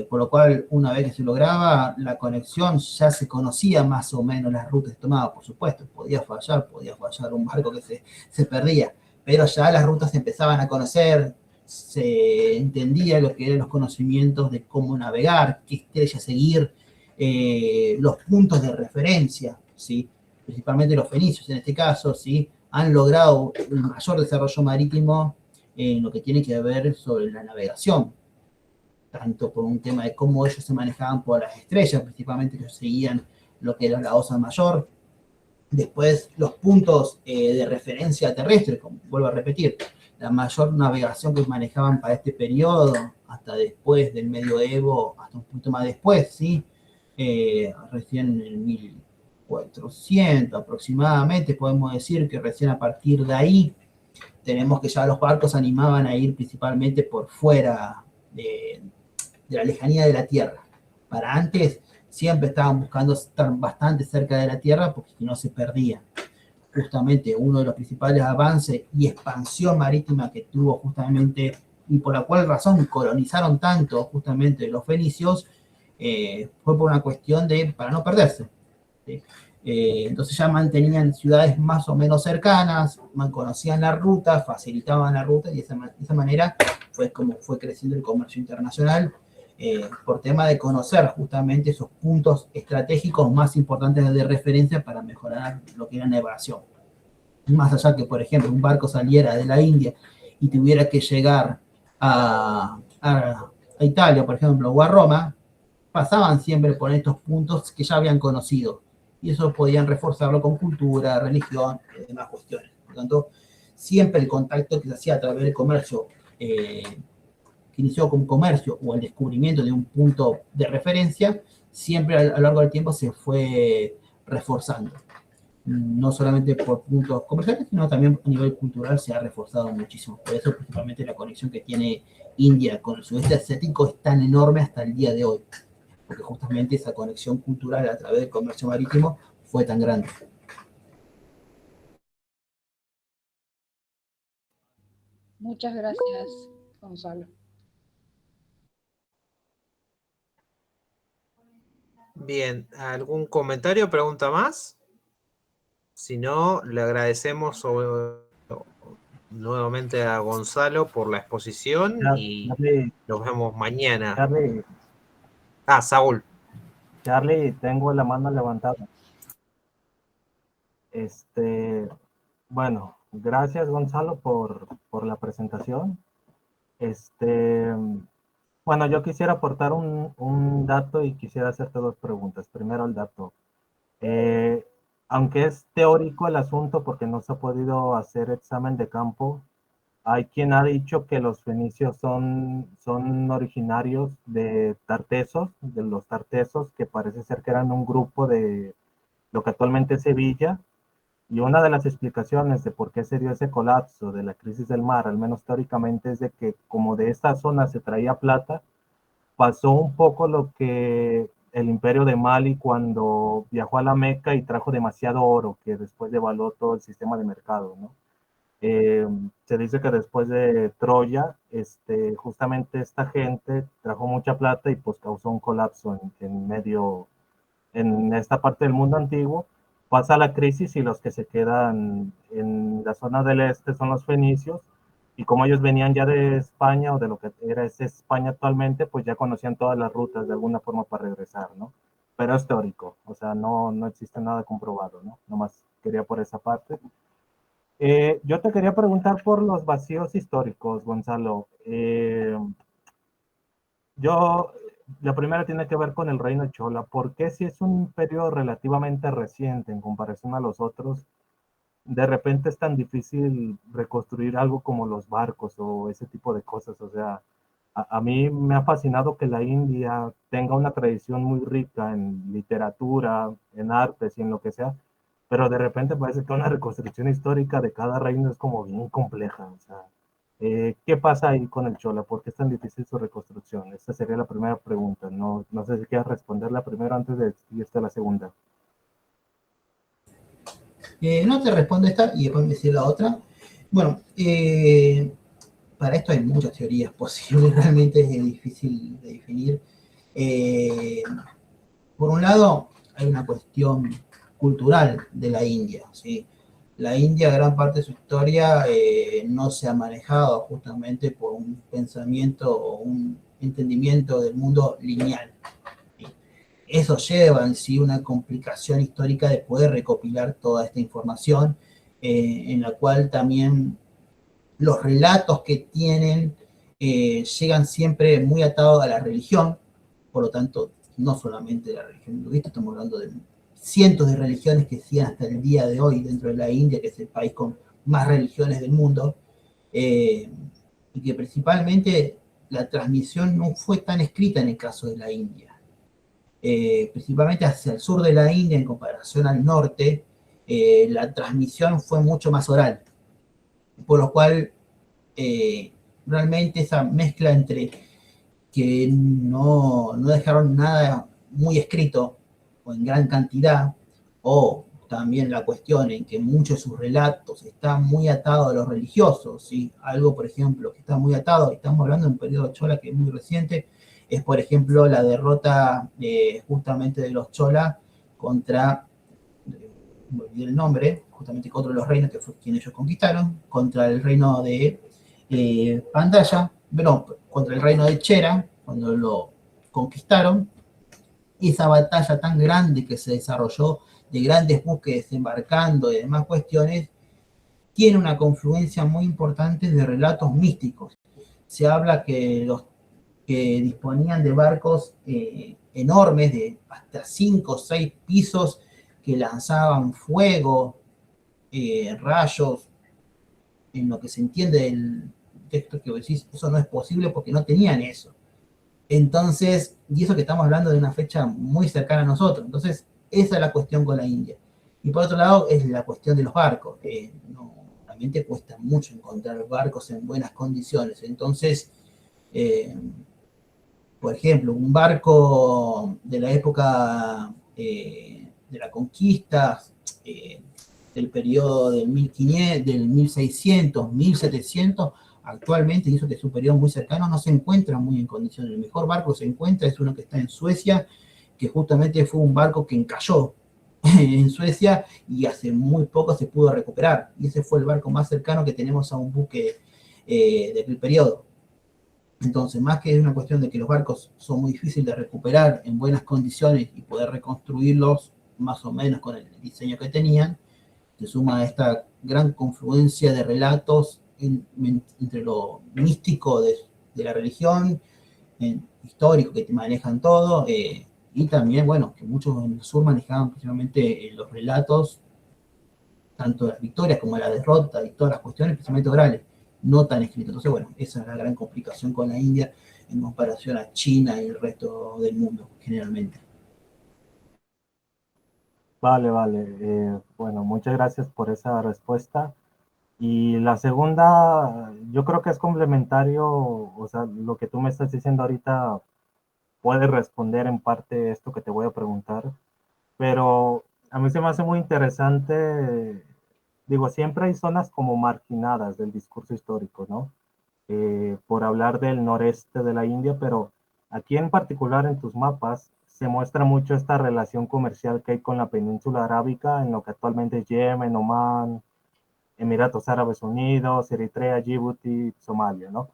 S2: Por lo cual, una vez que se lograba la conexión, ya se conocía más o menos las rutas que tomaba. Por supuesto, podía fallar un barco que se perdía, pero ya las rutas se empezaban a conocer, se entendía lo que eran los conocimientos de cómo navegar, qué estrella seguir, los puntos de referencia, ¿sí? Principalmente los fenicios en este caso, ¿sí? Han logrado el mayor desarrollo marítimo en lo que tiene que ver sobre la navegación, tanto por un tema de cómo ellos se manejaban por las estrellas, principalmente que seguían lo que era la Osa Mayor. Después, los puntos de referencia terrestre, como vuelvo a repetir, la mayor navegación que manejaban para este periodo, hasta después del medioevo, hasta un punto más después, ¿sí? Recién en el 1400 aproximadamente, podemos decir que recién a partir de ahí tenemos que ya los barcos animaban a ir principalmente por fuera de la lejanía de la Tierra. Para antes siempre estaban buscando estar bastante cerca de la Tierra porque si no se perdían. Justamente uno de los principales avances y expansión marítima que tuvo justamente, y por la cual razón colonizaron tanto justamente los fenicios, fue por una cuestión para no perderse, ¿sí? Entonces ya mantenían ciudades más o menos cercanas, conocían la ruta, facilitaban la ruta, y de esa manera fue como fue creciendo el comercio internacional, por tema de conocer justamente esos puntos estratégicos más importantes de referencia para mejorar lo que era navegación. Más allá que, por ejemplo, un barco saliera de la India y tuviera que llegar a a Italia, por ejemplo, o a Roma, pasaban siempre por estos puntos que ya habían conocido. Y eso podían reforzarlo con cultura, religión y demás cuestiones. Por lo tanto, siempre el contacto que se hacía a través del comercio, que inició con comercio o el descubrimiento de un punto de referencia, siempre a lo largo del tiempo se fue reforzando. No solamente por puntos comerciales, sino también a nivel cultural se ha reforzado muchísimo. Por eso, principalmente, la conexión que tiene India con el sudeste asiático es tan enorme hasta el día de hoy, porque justamente esa conexión cultural a través del comercio marítimo fue tan grande.
S7: Muchas gracias, Gonzalo.
S3: Bien, ¿algún comentario o pregunta más? Si no, le agradecemos nuevamente a Gonzalo por la exposición y nos vemos mañana. Saúl.
S4: Charlie, tengo la mano levantada. Bueno, gracias Gonzalo por la presentación. Bueno, yo quisiera aportar un dato y quisiera hacerte dos preguntas. Primero el dato. Aunque es teórico el asunto porque no se ha podido hacer examen de campo, hay quien ha dicho que los fenicios son originarios de los tartesos, que parece ser que eran un grupo de lo que actualmente es Sevilla. Y una de las explicaciones de por qué se dio ese colapso de la crisis del mar, al menos teóricamente, es de que como de esta zona se traía plata, pasó un poco lo que el imperio de Mali cuando viajó a la Meca y trajo demasiado oro, que después devaluó todo el sistema de mercado, ¿no? Se dice que después de Troya, justamente esta gente trajo mucha plata y pues causó un colapso en esta parte del mundo antiguo. Pasa la crisis y los que se quedan en la zona del este son los fenicios, y como ellos venían ya de España o de lo que era España actualmente, pues ya conocían todas las rutas de alguna forma para regresar, ¿no? Pero es teórico, o sea, no existe nada comprobado, ¿no? Nomás quería por esa parte. Yo te quería preguntar por los vacíos históricos, Gonzalo. La primera tiene que ver con el reino Chola. ¿Por qué, si es un periodo relativamente reciente en comparación a los otros, de repente es tan difícil reconstruir algo como los barcos o ese tipo de cosas? O sea, a mí me ha fascinado que la India tenga una tradición muy rica en literatura, en artes y en lo que sea, pero de repente parece que una reconstrucción histórica de cada reino es como bien compleja. O sea, ¿qué pasa ahí con el Chola? ¿Por qué es tan difícil su reconstrucción? Esta sería la primera pregunta. No sé si quieres responderla primero antes de ir a la segunda.
S2: No te respondo esta y después me decís la otra. Bueno, para esto hay muchas teorías posibles, realmente es difícil de definir. Por un lado, hay una cuestión cultural de la India, ¿sí? La India, gran parte de su historia, no se ha manejado justamente por un pensamiento o un entendimiento del mundo lineal, ¿sí? Eso lleva en sí una complicación histórica de poder recopilar toda esta información, en la cual también los relatos que tienen llegan siempre muy atados a la religión. Por lo tanto, no solamente la religión hinduista, estamos hablando de cientos de religiones que siguen hasta el día de hoy dentro de la India, que es el país con más religiones del mundo, y que principalmente la transmisión no fue tan escrita en el caso de la India. Principalmente hacia el sur de la India, en comparación al norte, la transmisión fue mucho más oral, por lo cual realmente esa mezcla entre que no dejaron nada muy escrito o en gran cantidad, o también la cuestión en que muchos de sus relatos están muy atados a los religiosos, ¿sí? Algo, por ejemplo, que está muy atado, estamos hablando de un periodo Chola que es muy reciente, es, por ejemplo, la derrota justamente de los Chola contra, me olvidé el nombre, justamente contra los reinos que fue quien ellos conquistaron, contra el reino de Pandaya, bueno, contra el reino de Chera, cuando lo conquistaron. Esa batalla tan grande que se desarrolló, de grandes buques desembarcando y demás cuestiones, tiene una confluencia muy importante de relatos místicos. Se habla que que disponían de barcos enormes, de hasta 5 o 6 pisos, que lanzaban fuego, rayos, en lo que se entiende del texto que vos decís, eso no es posible porque no tenían eso. Entonces, y eso que estamos hablando de una fecha muy cercana a nosotros. Entonces, esa es la cuestión con la India. Y por otro lado, es la cuestión de los barcos. Realmente cuesta mucho encontrar barcos en buenas condiciones. Entonces, por ejemplo, un barco de la época de la conquista, del periodo del 1500, del 1600, 1700, actualmente, y eso que es un periodo muy cercano, no se encuentra muy en condiciones. El mejor barco que se encuentra es uno que está en Suecia, que justamente fue un barco que encalló en Suecia y hace muy poco se pudo recuperar. Y ese fue el barco más cercano que tenemos a un buque del periodo. Entonces, más que una cuestión de que los barcos son muy difíciles de recuperar en buenas condiciones y poder reconstruirlos más o menos con el diseño que tenían, se suma a esta gran confluencia de relatos entre lo místico de la religión, histórico que te manejan todo, y también, bueno, que muchos en el sur manejaban principalmente los relatos, tanto de las victorias como de la derrota y todas las cuestiones, principalmente orales, no tan escritas. Entonces, bueno, esa es la gran complicación con la India en comparación a China y el resto del mundo, generalmente.
S4: Vale, vale. Bueno, muchas gracias por esa respuesta. Y la segunda, yo creo que es complementario, o sea, lo que tú me estás diciendo ahorita puede responder en parte esto que te voy a preguntar, pero a mí se me hace muy interesante, digo, siempre hay zonas como marginadas del discurso histórico, ¿no? Por hablar del noreste de la India, pero aquí en particular en tus mapas se muestra mucho esta relación comercial que hay con la península arábica, en lo que actualmente es Yemen, Omán, Emiratos Árabes Unidos, Eritrea, Djibouti, Somalia, ¿no?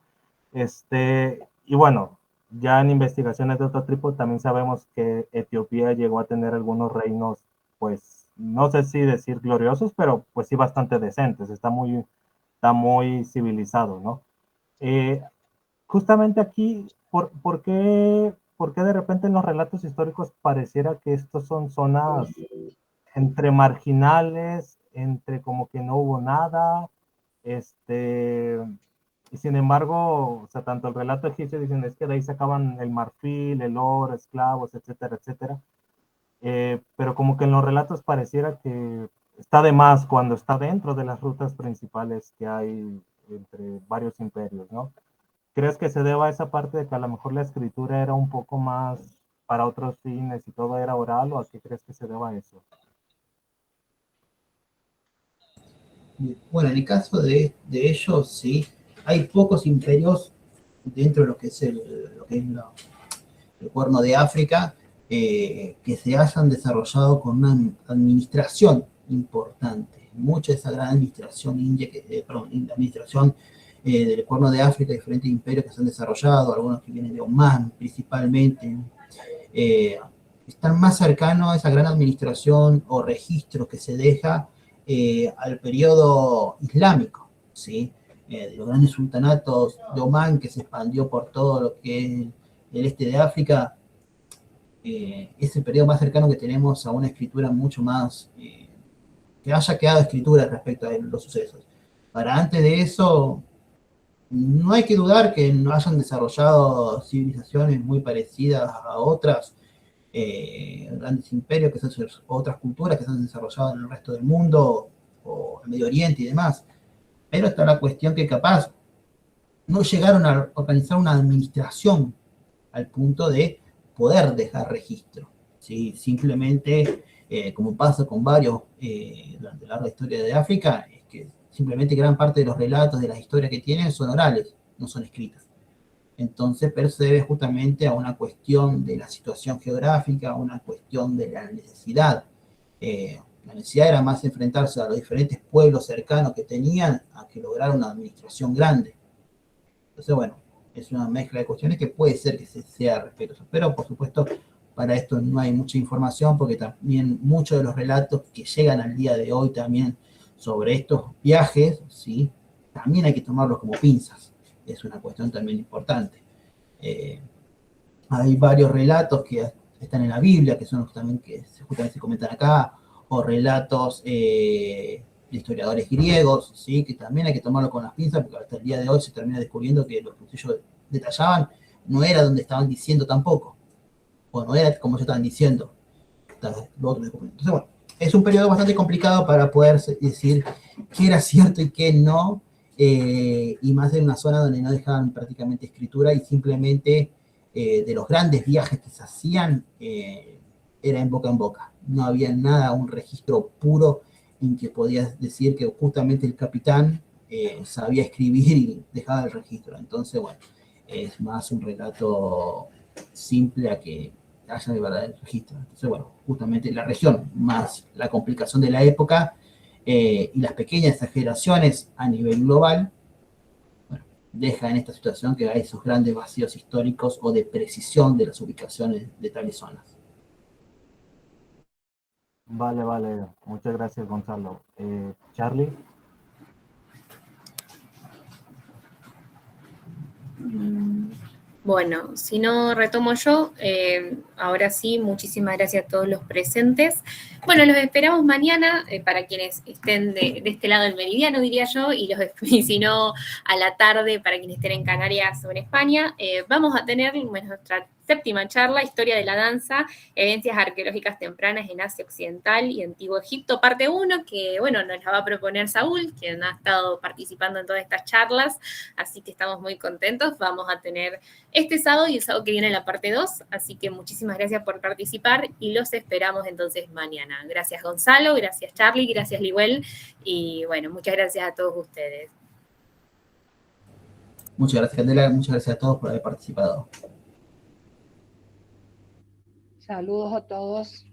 S4: Y bueno, ya en investigaciones de otro tipo también sabemos que Etiopía llegó a tener algunos reinos, pues, no sé si decir gloriosos, pero pues sí bastante decentes, está muy civilizado, ¿no? Eh, Justamente aquí, ¿por qué de repente en los relatos históricos pareciera que estos son zonas entre marginales, entre como que no hubo nada, y sin embargo, o sea, tanto el relato egipcio dicen es que de ahí sacaban el marfil, el oro, esclavos, etcétera, etcétera, pero como que en los relatos pareciera que está de más cuando está dentro de las rutas principales que hay entre varios imperios, ¿no? ¿Crees que se deba a esa parte de que a lo mejor la escritura era un poco más para otros fines y todo era oral, o a qué crees que se deba eso?
S2: Bueno, en el caso de ellos, sí, hay pocos imperios dentro de lo que es el Cuerno de África, que se hayan desarrollado con una administración importante. Mucha de esa gran administración india, la administración del Cuerno de África, diferentes imperios que se han desarrollado, algunos que vienen de Omán principalmente, están más cercanos a esa gran administración o registro que se deja al periodo islámico, ¿sí? De los grandes sultanatos de Omán que se expandió por todo lo que es el este de África, es el periodo más cercano que tenemos a una escritura mucho más, que haya quedado escritura respecto a los sucesos. Para antes de eso, no hay que dudar que no hayan desarrollado civilizaciones muy parecidas a otras, grandes imperios, que son otras culturas que se han desarrollado en el resto del mundo, o el Medio Oriente y demás. Pero está la cuestión que capaz no llegaron a organizar una administración al punto de poder dejar registro, ¿sí? Simplemente, como pasa con varios durante la larga historia de África, es que simplemente gran parte de los relatos, de las historias que tienen, son orales, no son escritas. Entonces, pero se debe justamente a una cuestión de la situación geográfica, a una cuestión de la necesidad. La necesidad era más enfrentarse a los diferentes pueblos cercanos que tenían a que lograr una administración grande. Entonces, bueno, es una mezcla de cuestiones que puede ser que sea respetuoso, pero por supuesto para esto no hay mucha información porque también muchos de los relatos que llegan al día de hoy también sobre estos viajes, ¿sí? También hay que tomarlos como pinzas, es una cuestión también importante. Hay varios relatos que están en la Biblia, que son los también que justamente se comentan acá, o relatos de historiadores griegos, ¿sí? Que también hay que tomarlo con las pinzas, porque hasta el día de hoy se termina descubriendo que lo que ellos detallaban no era donde estaban diciendo tampoco, o no era como ellos estaban diciendo. Entonces, bueno, es un periodo bastante complicado para poder decir qué era cierto y qué no, y más en una zona donde no dejaban prácticamente escritura y simplemente de los grandes viajes que se hacían era en boca, no había nada, un registro puro en que podías decir que justamente el capitán sabía escribir y dejaba el registro. Entonces, bueno, es más un relato simple a que haya de verdad el registro. Entonces, bueno, justamente la región, más la complicación de la época y las pequeñas exageraciones a nivel global, bueno, deja en esta situación que hay esos grandes vacíos históricos o de precisión de las ubicaciones de tales zonas.
S4: Vale, vale. Muchas gracias, Gonzalo. Charlie.
S1: Bueno, si no retomo yo, ahora sí, muchísimas gracias a todos los presentes. Bueno, los esperamos mañana, para quienes estén de este lado del meridiano, diría yo, y si no, a la tarde, para quienes estén en Canarias o en España. Vamos a tener nuestra séptima charla, Historia de la Danza, Evidencias Arqueológicas Tempranas en Asia Occidental y Antiguo Egipto, parte 1, que, bueno, nos la va a proponer Saúl, quien ha estado participando en todas estas charlas, así que estamos muy contentos. Vamos a tener este sábado y el sábado que viene la parte 2, así que muchísimas gracias por participar y los esperamos entonces mañana. Gracias Gonzalo, gracias Charlie, gracias Liwell y bueno, muchas gracias a todos ustedes.
S2: Muchas gracias, Candela, muchas gracias a todos por haber participado.
S7: Saludos a todos.